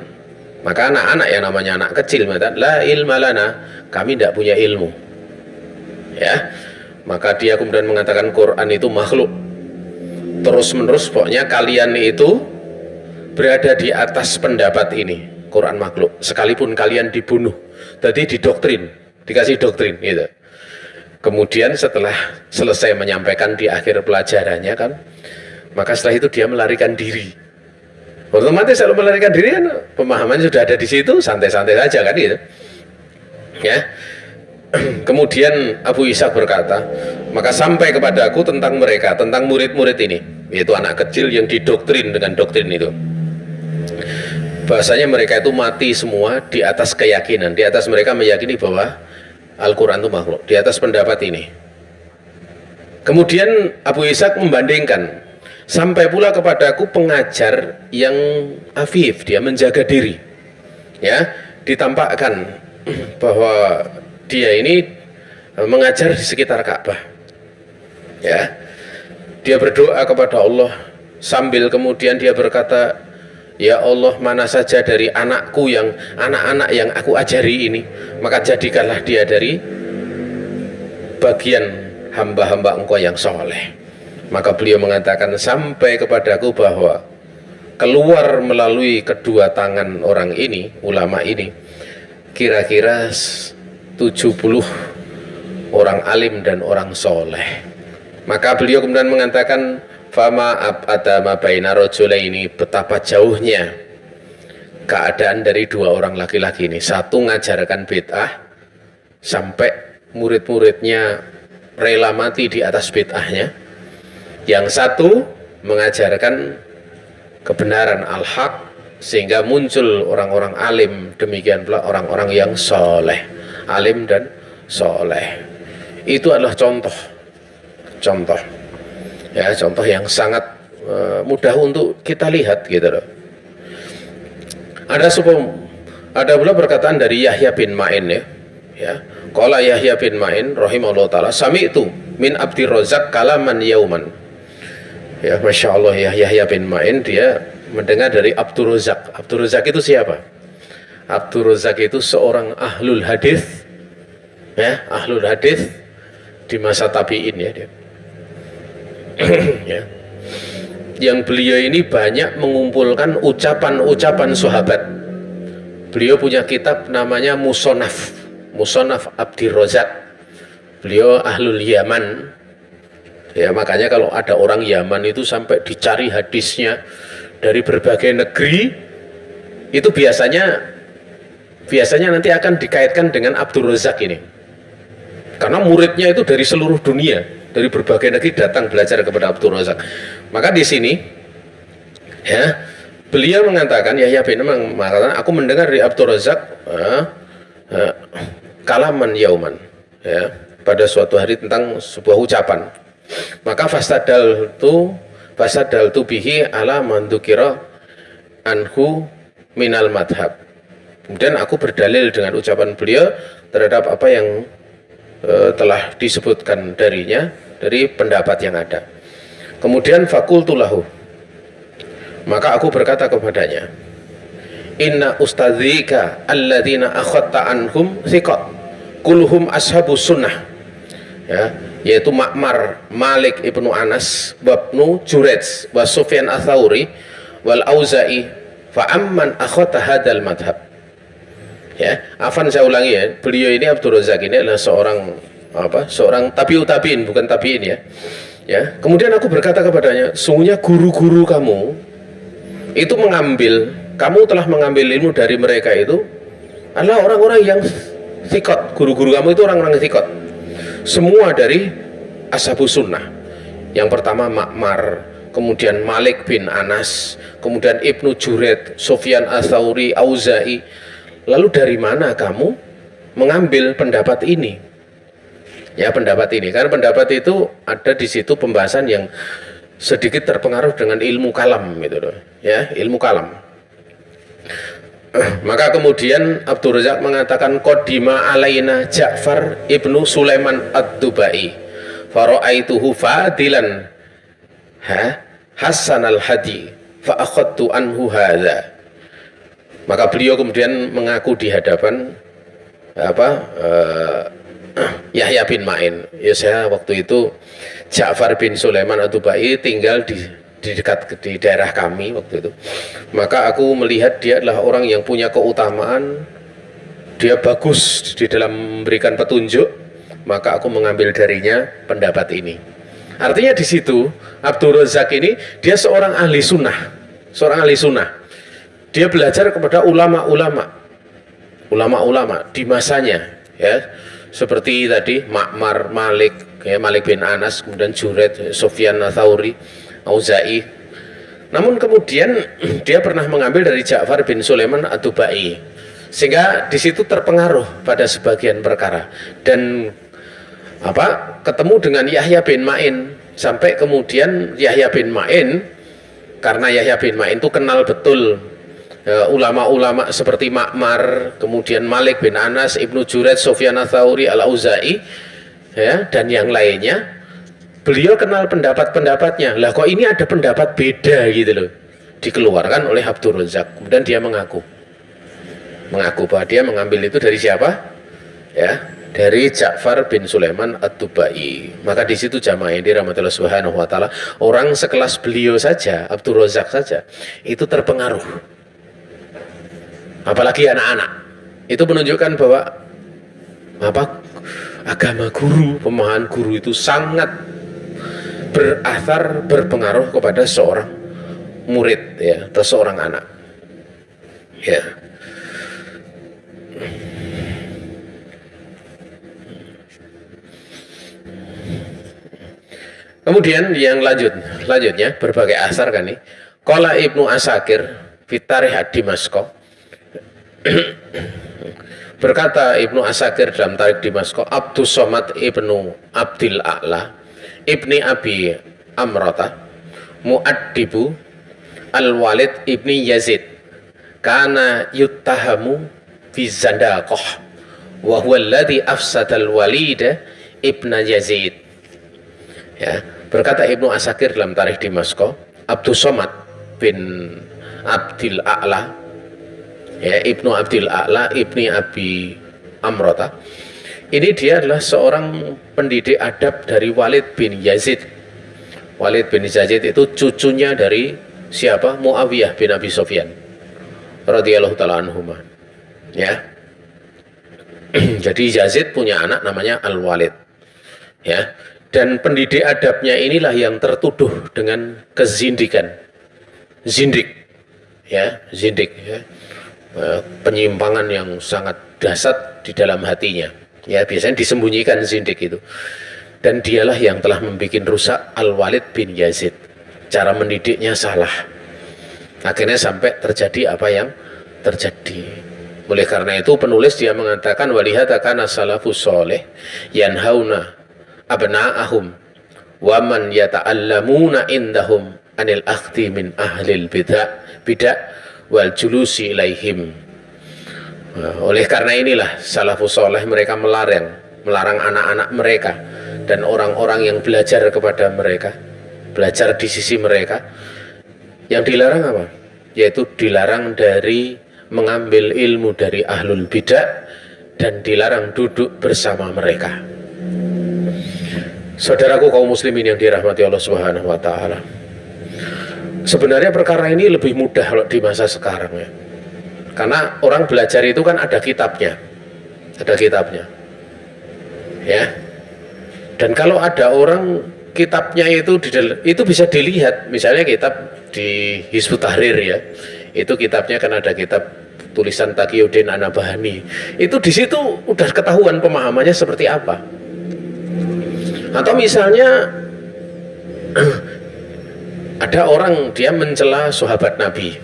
Maka anak-anak yang namanya anak kecil mengatakan, la ilma lana, kami tidak punya ilmu. Ya, maka dia kemudian mengatakan Quran itu makhluk. Terus menerus pokoknya kalian itu berada di atas pendapat ini, Quran makhluk, sekalipun kalian dibunuh. Jadi didoktrin, dikasih doktrin gitu. Kemudian setelah selesai menyampaikan di akhir pelajarannya kan, maka setelah itu dia melarikan diri. Otomatis kalau melarikan diri kan pemahaman sudah ada di situ, santai-santai saja kan gitu. Ya. Kemudian Abu Ishaq berkata, maka sampai kepada aku tentang mereka, tentang murid-murid ini, yaitu anak kecil yang didoktrin dengan doktrin itu. Bahasanya mereka itu mati semua di atas keyakinan, di atas mereka meyakini bahwa Al-Quran itu makhluk, di atas pendapat ini. Kemudian Abu Ishaq membandingkan, sampai pula kepadaku pengajar yang afif, dia menjaga diri, ya, ditampakkan bahwa dia ini mengajar di sekitar Ka'bah, ya. Dia berdoa kepada Allah sambil kemudian dia berkata, ya Allah, mana saja dari anakku yang anak-anak yang aku ajari ini, maka jadikanlah dia dari bagian hamba-hamba Engkau yang soleh. Maka beliau mengatakan sampai kepadaku bahwa keluar melalui kedua tangan orang ini, ulama ini, kira-kira 70 orang alim dan orang soleh. Maka beliau kemudian mengatakan, fama ab'ada baina rajulaini, betapa jauhnya keadaan dari dua orang laki-laki ini. Satu ngajarkan bid'ah sampai murid-muridnya rela mati di atas bid'ahnya. Yang satu mengajarkan kebenaran al-haq sehingga muncul orang-orang alim, demikian pula orang-orang yang soleh, alim dan soleh. Itu adalah contoh ya, contoh yang sangat mudah untuk kita lihat gitu loh. Ada pula perkataan dari Yahya bin Ma'in, ya. Qala Yahya bin Ma'in rahimahullah taala, sami'tu min Abdir Razzaq kalaman yauman. Ya, Masya Allah, ya, Yahya bin Ma'in dia mendengar dari Abdur Razzaq. Abdur Razzaq itu siapa? Abdur Razzaq itu seorang ahlul hadis, ya, ahlul hadis di masa tabi'in, ya dia. Ya. Yang beliau ini banyak mengumpulkan ucapan-ucapan sahabat. Beliau punya kitab namanya Musonaf Abdir Razzaq. Beliau ahlul Yaman. Ya, makanya kalau ada orang Yaman itu sampai dicari hadisnya dari berbagai negeri, itu biasanya nanti akan dikaitkan dengan Abdur Razzaq ini. Karena muridnya itu dari seluruh dunia, dari berbagai negeri datang belajar kepada Abdur Razzaq. Maka di sini, ya, beliau mengatakan, Yahya bin Ma'in mengatakan, aku mendengar dari Abdur Razzaq kalaman yauman, ya, pada suatu hari tentang sebuah ucapan. Maka fasadaltu bihi ala mandukira anhu minal madhab. Kemudian aku berdalil dengan ucapan beliau terhadap apa yang telah disebutkan darinya dari pendapat yang ada. Kemudian fakultulahu, maka aku berkata kepadanya, inna ustadzika alladzina akhadta anhum thiqat kulhum ashabus sunnah, ya, yaitu Ma'mar, Malik ibnu Anas, Wabnu Jurej, wa Sufyan Ats-Tsauri, wal Auza'i, fa amman akhata hadzal madhab. Ya, afan saya ulangi ya, beliau ini Abdur Razzaq ini adalah seorang tabi'ut tabi'in, bukan tabi'in, ya. Ya, kemudian aku berkata kepadanya, sungguhnya guru-guru kamu itu kamu telah mengambil ilmu dari mereka itu adalah orang-orang yang thiqat. Guru-guru kamu itu orang-orang thiqat. Semua dari ashabus sunnah. Yang pertama Ma'mar, kemudian Malik bin Anas, kemudian Ibnu Jurej, Sufyan Ats-Tsauri, Auza'i. Lalu dari mana kamu mengambil pendapat ini? Ya, pendapat ini, karena pendapat itu ada di situ pembahasan yang sedikit terpengaruh dengan ilmu kalam gitu loh, ya, ilmu kalam. Maka kemudian Abdul Razak mengatakan qadima alaina Ja'far ibnu Sulaiman ad-Dubai fara'aituhu fadilan Hasan al-Hadi fa akhadtu anhu hadza. Maka beliau kemudian mengaku di hadapan Yahya bin Ma'in, ya saya waktu itu Ja'far bin Sulaiman ad-Dubai tinggal di dekat di daerah kami waktu itu. Maka aku melihat dia adalah orang yang punya keutamaan, dia bagus di dalam memberikan petunjuk, maka aku mengambil darinya pendapat ini. Artinya di situ Abdul Razak ini dia seorang ahli sunnah, dia belajar kepada ulama-ulama di masanya, ya, seperti tadi Ma'mar, Malik, ya, Malik bin Anas, kemudian Juret, Sufyan Ats-Tsauri, Auza'i. Namun kemudian dia pernah mengambil dari Ja'far bin Sulaiman ad-Dubai, sehingga di situ terpengaruh pada sebagian perkara dan ketemu dengan Yahya bin Ma'in, sampai kemudian Yahya bin Ma'in, karena Yahya bin Ma'in itu kenal betul ulama-ulama seperti Ma'mar, kemudian Malik bin Anas, Ibnu Juret, Sufyan Ats-Tsauri, Al-Auza'i, ya, dan yang lainnya. Beliau kenal pendapat-pendapatnya. Lah kok ini ada pendapat beda gitu loh, dikeluarkan oleh Abdul Razak. Kemudian dia mengaku bahwa dia mengambil itu dari siapa? Ya, dari Ja'far bin Sulaiman ad-Dubai. Maka di situ jamaah yang dirahmati Allah Subhanahu wa taala, orang sekelas beliau saja, Abdul Razak saja, itu terpengaruh. Apalagi anak-anak. Itu menunjukkan bahwa agama guru, pemahaman guru itu sangat berpengaruh kepada seorang murid, ya, atau seorang anak, ya. Kemudian yang lanjutnya berbagai asar kan nih. Qala Ibnu Asakir fi Tarikh Dimasko, berkata Ibnu Asakir dalam Tarikh Dimasko, Abdus Somad ibnu Abdil A'la ibni Abi Amrata Mu'addibu Al-Walid ibni Yazid kana yuttahamu fi zandaqah wa huwa alladhi afsadal walida ibna Yazid. Ya, berkata Ibnu Asakir dalam Tarikh Dimasko, Abdus Somad bin Abdil A'la, ya, Ibnu Abdil A'la ibni Abi Amrata, ini dia adalah seorang pendidik adab dari Walid bin Yazid. Walid bin Yazid itu cucunya dari siapa? Muawiyah bin Abi Sufyan radhiyallahu taala anhuma. Ya. Jadi Yazid punya anak namanya Al-Walid. Ya. Dan pendidik adabnya inilah yang tertuduh dengan kezindikan. Zindik. Ya, zindik, ya. Penyimpangan yang sangat dahsyat di dalam hatinya. Ya, biasanya disembunyikan zindik itu. Dan dialah yang telah membuat rusak Al-Walid bin Yazid. Cara mendidiknya salah. Akhirnya sampai terjadi apa yang terjadi. Oleh karena itu penulis dia mengatakan walihata kana salafus soleh yanhauna abna'ahum wa man yata'allamuna indahum anil akhti min ahlil bid'ah wal julusi ilaihim. Oleh karena inilah salafus soleh mereka melarang anak-anak mereka dan orang-orang yang belajar kepada mereka, belajar di sisi mereka. Yang dilarang apa? Yaitu dilarang dari mengambil ilmu dari ahlul bidah dan dilarang duduk bersama mereka. Saudaraku kaum muslimin yang dirahmati Allah Subhanahu wa taala, sebenarnya perkara ini lebih mudah kalau di masa sekarang, ya. Karena orang belajar itu kan ada kitabnya, ya. Dan kalau ada orang kitabnya itu bisa dilihat, misalnya kitab di Hizbut Tahrir, ya, itu kitabnya kan ada kitab tulisan Taqiyuddin An-Nabhani, itu di situ udah ketahuan pemahamannya seperti apa. Atau misalnya ada orang dia mencela sahabat Nabi,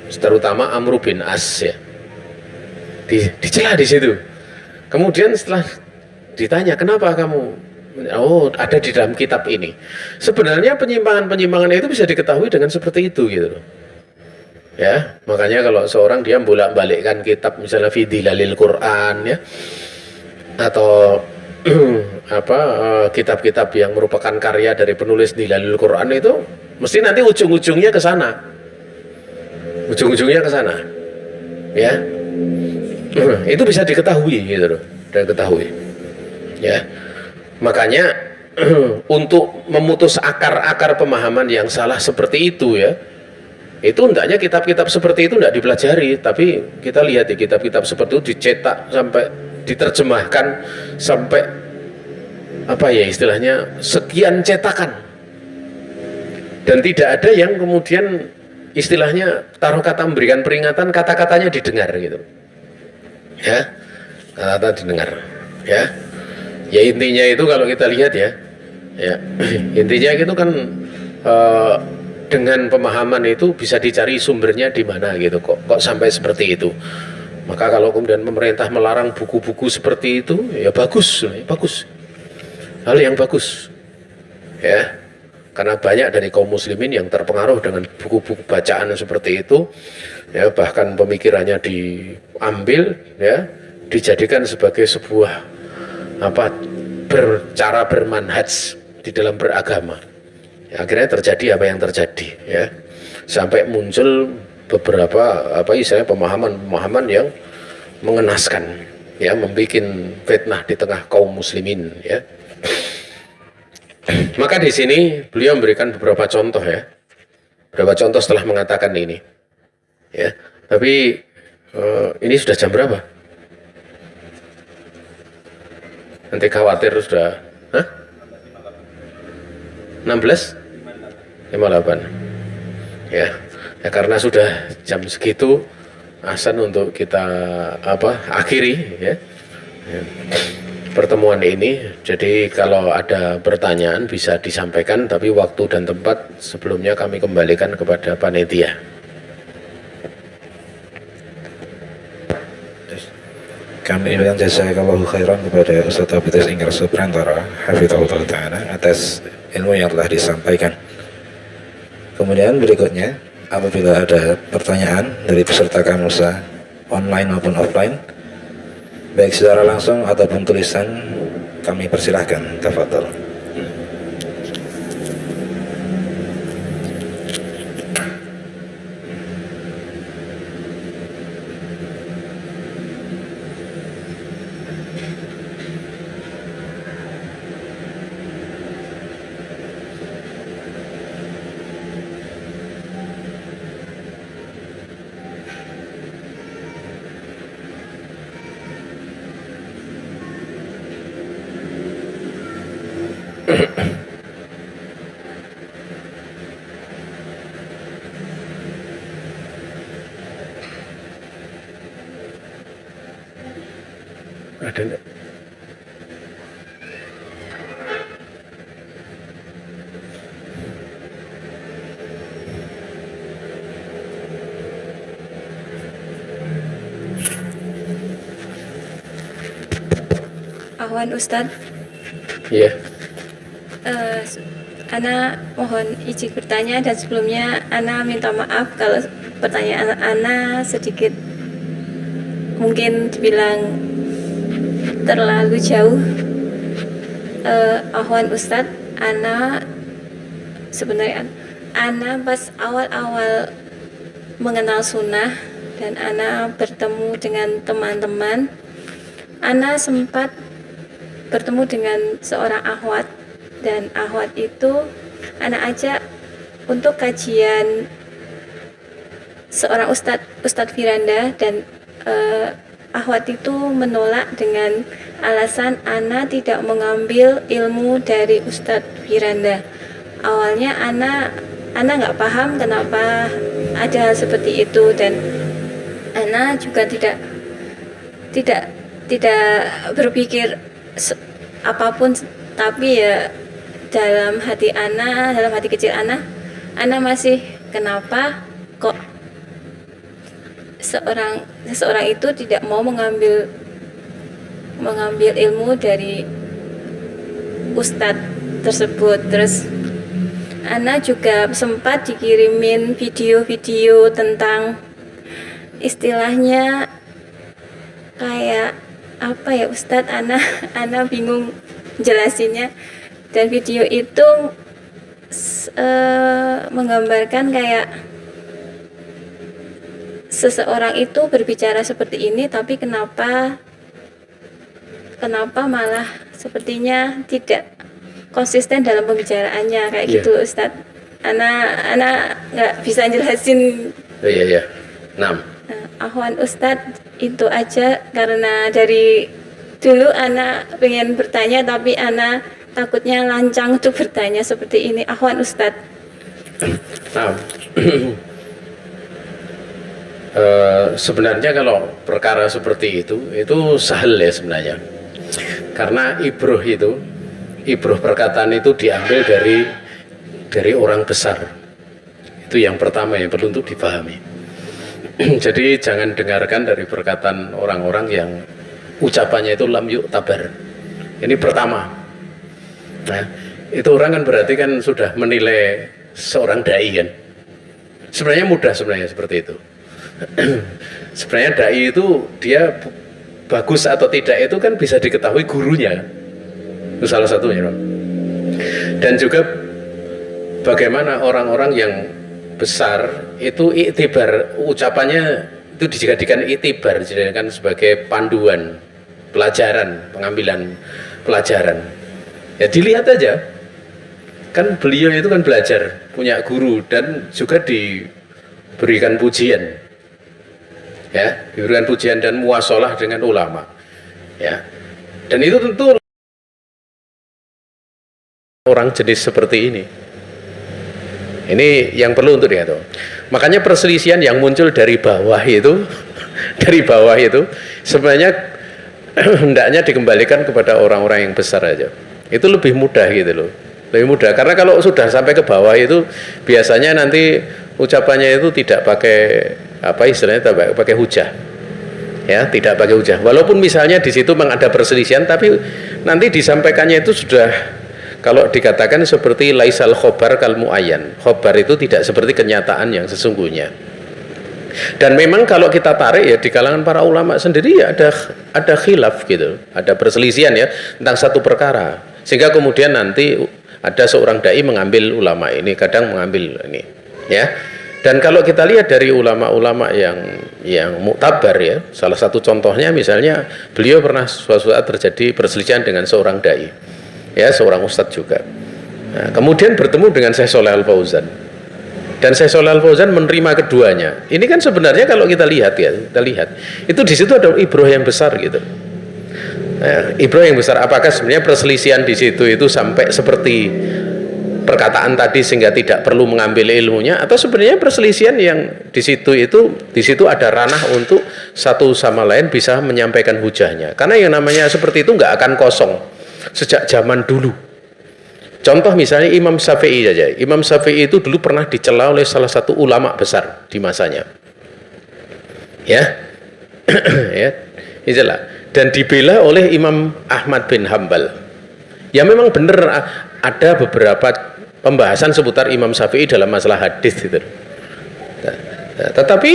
terutama Amr bin As, ya, dicela di situ. Kemudian setelah ditanya kenapa kamu, oh ada di dalam kitab ini. Sebenarnya penyimpangan itu bisa diketahui dengan seperti itu, gitu loh. Ya, makanya kalau seorang dia bolak-balikkan kitab misalnya Fidilalil Quran ya, atau kitab-kitab yang merupakan karya dari penulis Dilalil Quran itu mesti nanti ujung-ujungnya ke sana. Ujung-ujungnya ke sana. Ya. Itu bisa diketahui gitu loh, diketahui. Ya. Makanya untuk memutus akar-akar pemahaman yang salah seperti itu ya, itu hendaknya kitab-kitab seperti itu tidak dipelajari, tapi kita lihat di kitab-kitab seperti itu dicetak sampai diterjemahkan sampai apa ya istilahnya sekian cetakan, dan tidak ada yang kemudian istilahnya taruh kata memberikan peringatan, kata-katanya didengar gitu ya, kata-kata didengar ya. Ya intinya itu kalau kita lihat ya intinya itu kan dengan pemahaman itu bisa dicari sumbernya di mana gitu, kok sampai seperti itu. Maka kalau kemudian pemerintah melarang buku-buku seperti itu ya bagus, hal yang bagus ya, karena banyak dari kaum muslimin yang terpengaruh dengan buku-buku bacaan seperti itu ya, bahkan pemikirannya diambil ya, dijadikan sebagai sebuah cara bermanhaj di dalam beragama. Akhirnya terjadi apa yang terjadi ya, sampai muncul beberapa istilahnya pemahaman yang mengenaskan ya, membuat fitnah di tengah kaum muslimin ya. Maka di sini beliau memberikan beberapa contoh ya, beberapa contoh setelah mengatakan ini ya. Tapi ini sudah jam berapa? Nanti khawatir sudah 16? 58 ya, karena sudah jam segitu azan untuk kita akhiri ya pertemuan ini. Jadi kalau ada pertanyaan bisa disampaikan, tapi waktu dan tempat sebelumnya kami kembalikan kepada panitia. Kami ucapkan jazakallahu khairan kepada Ustaz Abitas Inggar Suprantara hafizahullah ta'ala atas ilmu yang telah disampaikan. Kemudian berikutnya, apabila ada pertanyaan dari peserta Kamusa online maupun offline, baik secara langsung ataupun tulisan, kami persilahkan. Tafadhol. Ada enggak? Ahwan Ustadz, Iya. Ana mohon izin bertanya, dan sebelumnya Ana minta maaf kalau pertanyaan Ana sedikit mungkin dibilang terlalu jauh. Ahwan Ustadz, Ana sebenarnya Ana pas awal-awal mengenal sunnah dan Ana bertemu dengan teman-teman, Ana sempat bertemu dengan seorang akhwat, dan akhwat itu Ana ajak untuk kajian seorang Ustadz Firanda, dan akhwat itu menolak dengan alasan Ana tidak mengambil ilmu dari Ustadz Firanda. Awalnya Ana nggak paham kenapa ada hal seperti itu, dan Ana juga tidak berpikir apapun, tapi ya dalam hati kecil Ana masih, kenapa kok seseorang itu tidak mau mengambil ilmu dari ustadz tersebut. Terus Ana juga sempat dikirimin video-video tentang istilahnya kayak apa ya Ustadz, Ana bingung jelasinnya. Dan video itu menggambarkan kayak seseorang itu berbicara seperti ini, tapi kenapa malah sepertinya tidak konsisten dalam pembicaraannya kayak gitu Ustadz. Ana nggak bisa jelasin. Iya. Nah, Ahwan Ustadz, itu aja karena dari dulu Ana pengen bertanya tapi Ana takutnya lancang untuk bertanya seperti ini. Ahwan Ustadz. nah. Sebenarnya kalau perkara seperti itu sahal ya sebenarnya, karena ibroh perkataan itu diambil dari orang besar. Itu yang pertama yang perlu untuk dipahami. Jadi jangan dengarkan dari perkataan orang-orang yang ucapannya itu lam yuk tabar. Ini pertama. Nah, itu orang kan berarti kan sudah menilai seorang dai kan. Sebenarnya mudah sebenarnya seperti itu. Sebenarnya dai itu dia bagus atau tidak itu kan bisa diketahui gurunya, itu salah satunya. Dan juga bagaimana orang-orang yang besar itu iktibar ucapannya itu dijadikan iktibar, dijadikan sebagai panduan pelajaran, pengambilan pelajaran. Ya dilihat aja, kan beliau itu kan belajar, punya guru dan juga diberikan pujian. Ya, diberikan pujian dan muasalah dengan ulama. Ya. Dan itu tentu orang jenis seperti ini. Ini yang perlu untuk diketahui. Makanya perselisihan yang muncul dari bawah itu sebenarnya hendaknya dikembalikan kepada orang-orang yang besar aja. Itu lebih mudah gitu loh. Lebih mudah karena kalau sudah sampai ke bawah itu biasanya nanti ucapannya itu tidak pakai apa istilahnya, tidak pakai hujah. Ya, tidak pakai hujah. Walaupun misalnya di situ memang ada perselisihan, tapi nanti disampaikannya itu sudah, kalau dikatakan seperti laisal khobar kal muayyan. Khobar itu tidak seperti kenyataan yang sesungguhnya. Dan memang kalau kita tarik ya di kalangan para ulama sendiri ya ada khilaf gitu, ada perselisihan ya tentang satu perkara. Sehingga kemudian nanti ada seorang dai mengambil ulama ini, kadang mengambil ini, ya. Dan kalau kita lihat dari ulama-ulama yang muktabar ya, salah satu contohnya misalnya beliau pernah suatu saat terjadi perselisihan dengan seorang dai, ya seorang ustadz juga. Nah, kemudian bertemu dengan Syekh Shalih Al Fauzan, dan Syekh Shalih Al Fauzan menerima keduanya. Ini kan sebenarnya kalau kita lihat itu di situ ada ibroh yang besar gitu. Nah, ibroh yang besar. Apakah sebenarnya perselisihan di situ itu sampai seperti perkataan tadi sehingga tidak perlu mengambil ilmunya, atau sebenarnya perselisihan yang di situ ada ranah untuk satu sama lain bisa menyampaikan hujahnya, karena yang namanya seperti itu nggak akan kosong sejak zaman dulu. Contoh misalnya Imam Syafi'i saja. Imam Syafi'i itu dulu pernah dicela oleh salah satu ulama besar di masanya, ya ya itulah, dan dibela oleh Imam Ahmad bin Hambal. Ya memang benar ada beberapa pembahasan seputar Imam Syafi'i dalam masalah hadis itu. Tetapi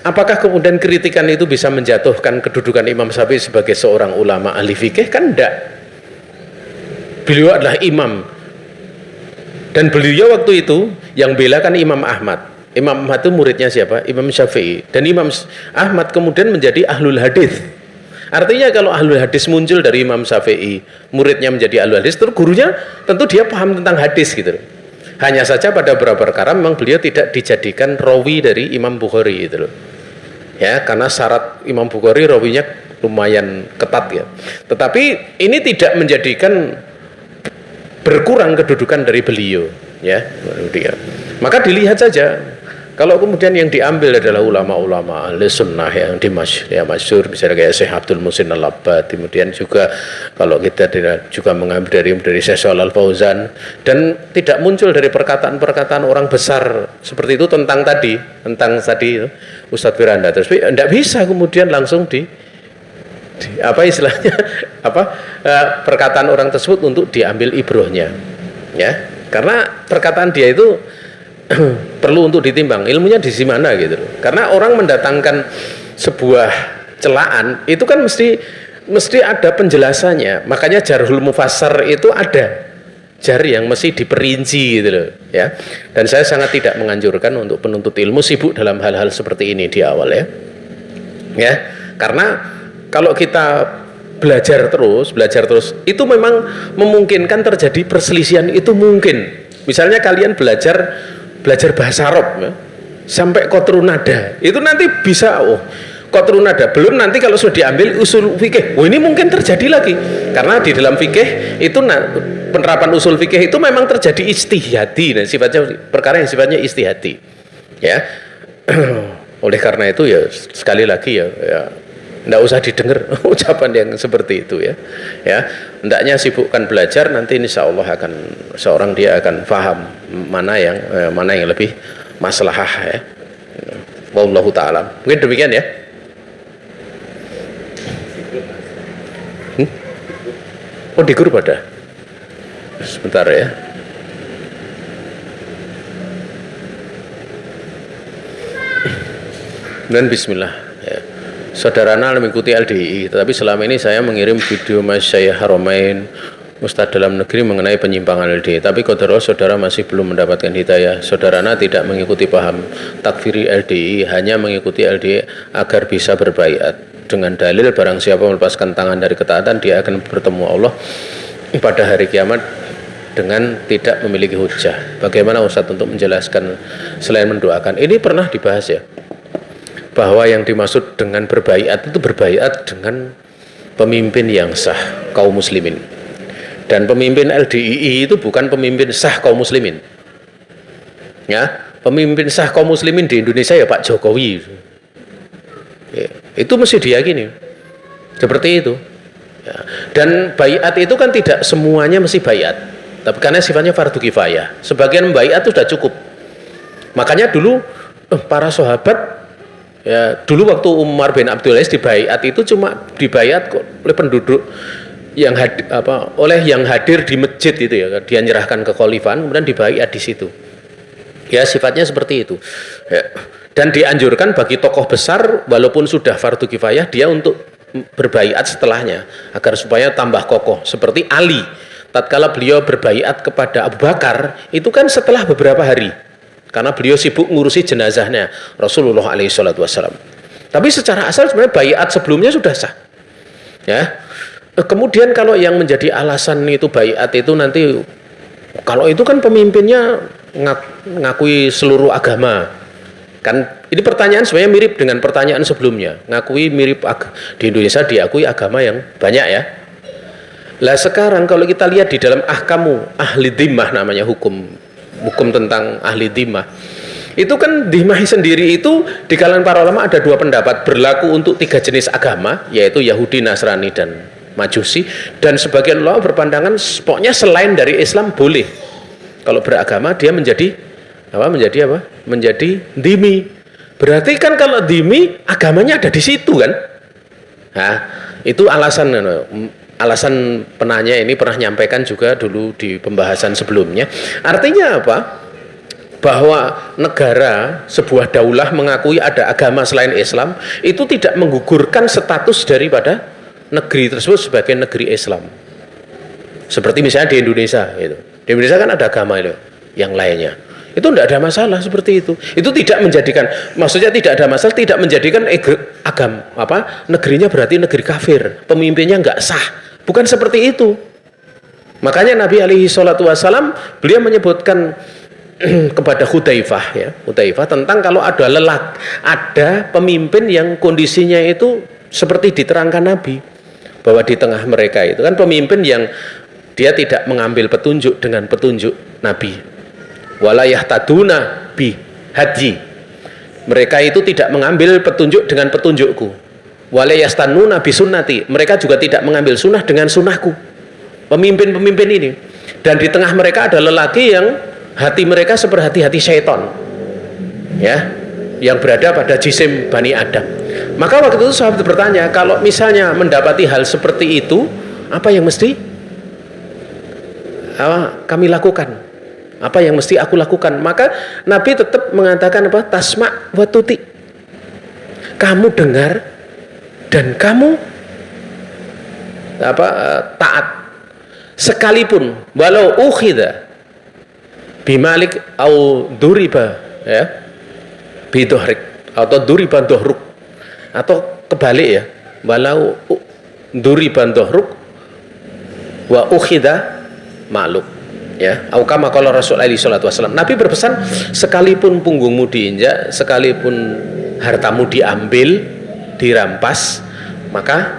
apakah kemudian kritikan itu bisa menjatuhkan kedudukan Imam Syafi'i sebagai seorang ulama ahli fikih? Kan enggak. Beliau adalah imam, dan beliau waktu itu yang bela kan Imam Ahmad. Imam Ahmad itu muridnya siapa? Imam Syafi'i. Dan Imam Ahmad kemudian menjadi ahlul hadis. Artinya kalau ahlul hadis muncul dari Imam Syafi'i, muridnya menjadi ahlul hadis, terus gurunya tentu dia paham tentang hadis gitu. Hanya saja pada beberapa perkara memang beliau tidak dijadikan rawi dari Imam Bukhari gitu loh. Ya, karena syarat Imam Bukhari rawinya lumayan ketat ya. Tetapi ini tidak menjadikan berkurang kedudukan dari beliau, ya. Maka dilihat saja. Kalau kemudian yang diambil adalah ulama-ulama ahli sunnah yang masyhur, misalnya kayak Syekh Abdul Muhsin Al-Abbad, kemudian juga kalau kita juga mengambil dari Syekh Shalih Al Fauzan, dan tidak muncul dari perkataan-perkataan orang besar seperti itu tentang tadi Ustadz Firanda. Terus tidak bisa kemudian langsung apa istilahnya perkataan orang tersebut untuk diambil ibrohnya, ya. Karena perkataan dia itu perlu untuk ditimbang, ilmunya di mana gitu loh. Karena orang mendatangkan sebuah celaan itu kan mesti ada penjelasannya. Makanya jarhul mufassar itu ada jar yang mesti diperinci gitu loh ya. Dan saya sangat tidak menganjurkan untuk penuntut ilmu sibuk dalam hal-hal seperti ini di awal ya. Ya, karena kalau kita belajar terus itu memang memungkinkan terjadi perselisihan, itu mungkin. Misalnya kalian belajar bahasa Arab ya, sampai qatrun nada, itu nanti bisa qatrun nada, belum nanti kalau sudah diambil usul fikih, ini mungkin terjadi lagi, karena di dalam fikih itu penerapan usul fikih itu memang terjadi istihadi, dan sifatnya perkara yang sifatnya istihadi ya. Oleh karena itu ya sekali lagi ya nggak usah didengar ucapan yang seperti itu ya. Hendaknya sibukkan belajar, nanti insya Allah akan dia akan paham mana yang lebih maslahah ya. Wallahu ta'ala. Mungkin demikian ya. Oh, di grup ada. Sebentar ya. Dan bismillah ya. Saudara Ana mengikuti LDI, tetapi selama ini saya mengirim video Masyayikh Haramain Ustadz dalam negeri mengenai penyimpangan LDI, tapi qadarullah saudara masih belum mendapatkan hidayah. Saudara Ana tidak mengikuti paham takfiri LDI, hanya mengikuti LDI agar bisa berbaiat dengan dalil barang siapa melepaskan tangan dari ketaatan dia akan bertemu Allah pada hari kiamat dengan tidak memiliki hujah. Bagaimana Ustadz untuk menjelaskan selain mendoakan? Ini pernah dibahas ya, bahwa yang dimaksud dengan berbaiat itu berbaiat dengan pemimpin yang sah kaum muslimin, dan pemimpin LDII itu bukan pemimpin sah kaum muslimin ya. Pemimpin sah kaum muslimin di Indonesia ya Pak Jokowi ya, itu mesti diyakini seperti itu ya. Dan baiat itu kan tidak semuanya mesti baiat, tapi karena sifatnya fardu kifayah, sebagian baiat itu sudah cukup. Makanya dulu para sahabat ya, dulu waktu Umar bin Abdul Aziz dibaiat itu cuma dibaiat oleh penduduk yang hadir di masjid itu ya, dia nyerahkan ke khalifan kemudian dibaiat di situ. Ya, sifatnya seperti itu. Ya. Dan dianjurkan bagi tokoh besar walaupun sudah fardu kifayah dia untuk berbaiat setelahnya agar supaya tambah kokoh. Seperti Ali, tatkala beliau berbaiat kepada Abu Bakar itu kan setelah beberapa hari, karena beliau sibuk ngurusi jenazahnya Rasulullah SAW. Tapi secara asal sebenarnya baiat sebelumnya sudah sah ya. Kemudian kalau yang menjadi alasan itu baiat itu nanti, kalau itu kan pemimpinnya ngakui seluruh agama kan, ini pertanyaan sebenarnya mirip dengan pertanyaan sebelumnya, ngakui mirip di Indonesia diakui agama yang banyak ya. Lah sekarang kalau kita lihat di dalam ahkamu ahli dhimmah, namanya hukum tentang ahli dhimmah, itu kan dhimmah sendiri itu di kalangan para ulama ada dua pendapat, berlaku untuk 3 jenis agama, yaitu Yahudi, Nasrani, dan Majusi. Dan sebagian ulama berpandangan pokoknya selain dari Islam boleh kalau beragama dia menjadi dhimmi. Berarti kan kalau dhimmi agamanya ada di situ kan. Nah, itu alasan penanya ini pernah nyampaikan juga dulu di pembahasan sebelumnya. Artinya apa? Bahwa negara, sebuah daulah mengakui ada agama selain Islam, itu tidak menggugurkan status daripada negeri tersebut sebagai negeri Islam. Seperti misalnya di Indonesia gitu. Di Indonesia kan ada agama itu yang lainnya. Itu tidak ada masalah seperti itu. Itu tidak menjadikan, maksudnya tidak ada masalah, tidak menjadikan negerinya berarti negeri kafir, pemimpinnya nggak sah. Bukan seperti itu. Makanya Nabi alaihi salatu wassalam beliau menyebutkan kepada Hudzaifah tentang kalau ada ada pemimpin yang kondisinya itu seperti diterangkan Nabi, bahwa di tengah mereka itu kan pemimpin yang dia tidak mengambil petunjuk dengan petunjuk Nabi, wala yahtaduna bi hadyi, mereka itu tidak mengambil petunjuk dengan petunjukku, wala yastannuna bi sunnati, mereka juga tidak mengambil sunnah dengan sunnahku. Pemimpin-pemimpin ini, dan di tengah mereka ada lelaki yang hati mereka seperti hati syaitan ya, yang berada pada jisim Bani Adam. Maka waktu itu sahabat bertanya, kalau misalnya mendapati hal seperti itu, apa yang mesti kami lakukan? Apa yang mesti aku lakukan? Maka Nabi tetap mengatakan apa? Tasma' wa tuti. Kamu dengar dan kamu taat. Sekalipun walau ukhidha bimalik au duriba ya bidohrik atau duriba dohruk, atau kebalik ya, walau duriba dohruk wa ukhidha maluk ya, au kama qala Rasul alaihi salatu wasallam. Nabi berpesan, sekalipun punggungmu diinjak, sekalipun hartamu diambil, dirampas, maka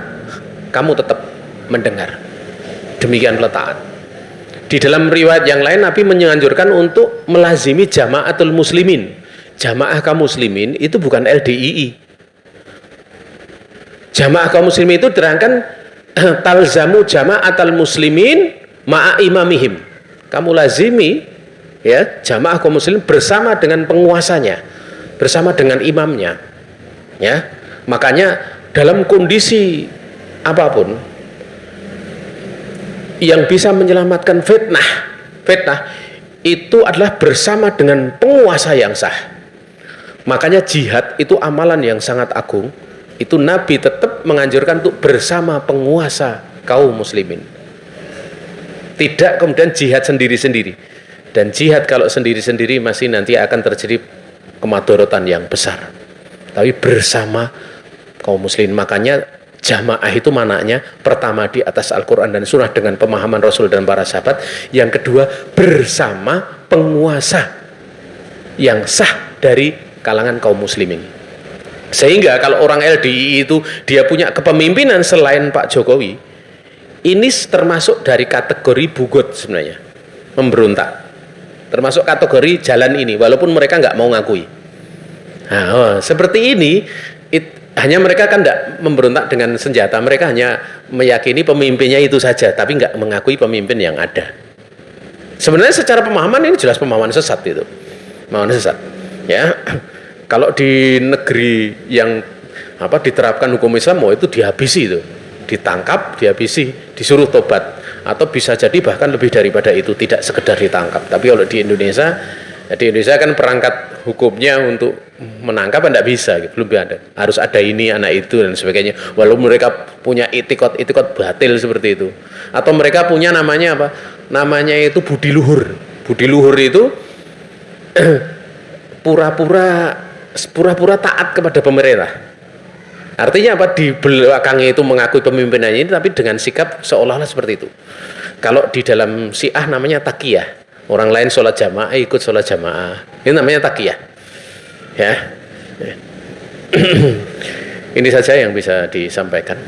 kamu tetap mendengar. Demikianlah taat. Di dalam riwayat yang lain Nabi menganjurkan untuk melazimi jamaatul muslimin. Jamaah kaum muslimin itu bukan LDII. Jamaah kaum muslimin itu terangkan talzamu jamaatul muslimin ma'a imamihim. Kamu lazimi ya jamaah kaum muslimin bersama dengan penguasanya, bersama dengan imamnya. Ya. Makanya dalam kondisi apapun yang bisa menyelamatkan fitnah itu adalah bersama dengan penguasa yang sah. Makanya jihad itu amalan yang sangat agung. Itu Nabi tetap menganjurkan untuk bersama penguasa kaum muslimin. Tidak kemudian jihad sendiri-sendiri. Dan jihad kalau sendiri-sendiri masih nanti akan terjadi kemadharatan yang besar. Tapi bersama kaum muslimin. Makanya jamaah itu maknanya pertama di atas Al-Quran dan Sunnah dengan pemahaman Rasul dan para sahabat. Yang kedua bersama penguasa yang sah dari kalangan kaum muslimin. Sehingga kalau orang LDI itu dia punya kepemimpinan selain Pak Jokowi, ini termasuk dari kategori bugot sebenarnya, memberontak, termasuk kategori jalan ini walaupun mereka nggak mau ngakui. Nah, seperti ini hanya mereka kan tidak memberontak dengan senjata, mereka hanya meyakini pemimpinnya itu saja, tapi nggak mengakui pemimpin yang ada. Sebenarnya secara pemahaman ini jelas pemahaman sesat itu, pemahaman sesat. Ya, kalau di negeri yang diterapkan hukum Islam, itu dihabisi itu, ditangkap, dihabisi, disuruh tobat, atau bisa jadi bahkan lebih daripada itu, tidak sekedar ditangkap. Tapi kalau di Indonesia kan perangkat hukumnya untuk menangkap tidak bisa, gitu. Belum ada. Harus ada ini, anak itu dan sebagainya. Walaupun mereka punya itikot batil seperti itu, atau mereka punya namanya apa? Namanya itu budi luhur. Budi luhur itu pura-pura taat kepada pemerintah. Artinya apa? Di belakangnya itu mengakui pemimpinannya ini, tapi dengan sikap seolah-olah seperti itu. Kalau di dalam Syiah namanya taqiyah. Orang lain sholat jamaah, ikut sholat jamaah. Ini namanya taqiyah. Ya. Ini saja yang bisa disampaikan.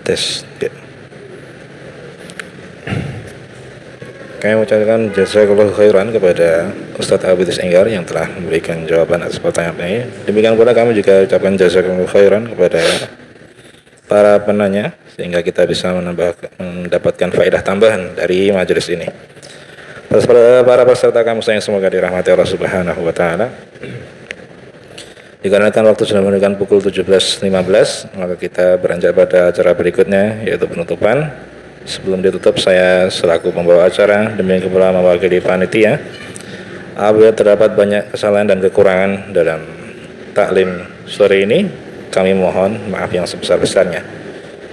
Tes. Ya. Kami mengucapkan jazakallahu khairan kepada Ustadz Abidus Enggar yang telah memberikan jawaban atas pertanyaan ini. Demikian pula kami juga ucapkan jazakallahu khairan kepada para penanya, sehingga kita bisa mendapatkan faedah tambahan dari majelis ini. Para peserta kami yang semoga dirahmati Allah Subhanahu wa taala. Dikarenakan waktu sudah menunjukkan pukul 17.15, maka kita beranjak pada acara berikutnya, yaitu penutupan. Sebelum ditutup, saya selaku pembawa acara demikian pula mewakili panitia, apabila terdapat banyak kesalahan dan kekurangan dalam taklim sore ini, kami mohon maaf yang sebesar-besarnya.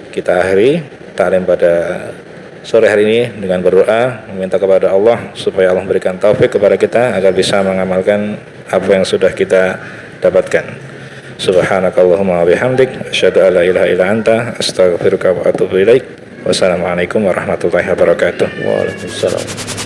Kita akhiri taklim pada sore hari ini dengan berdoa, meminta kepada Allah supaya Allah memberikan taufik kepada kita agar bisa mengamalkan apa yang sudah kita dapatkan. Subhanakallahumma wa bihamdik, asyhadu an la ilaha illa anta, astaghfiruka wa atubu ilaik. Wassalamualaikum warahmatullahi wabarakatuh. Waalaikumsalam.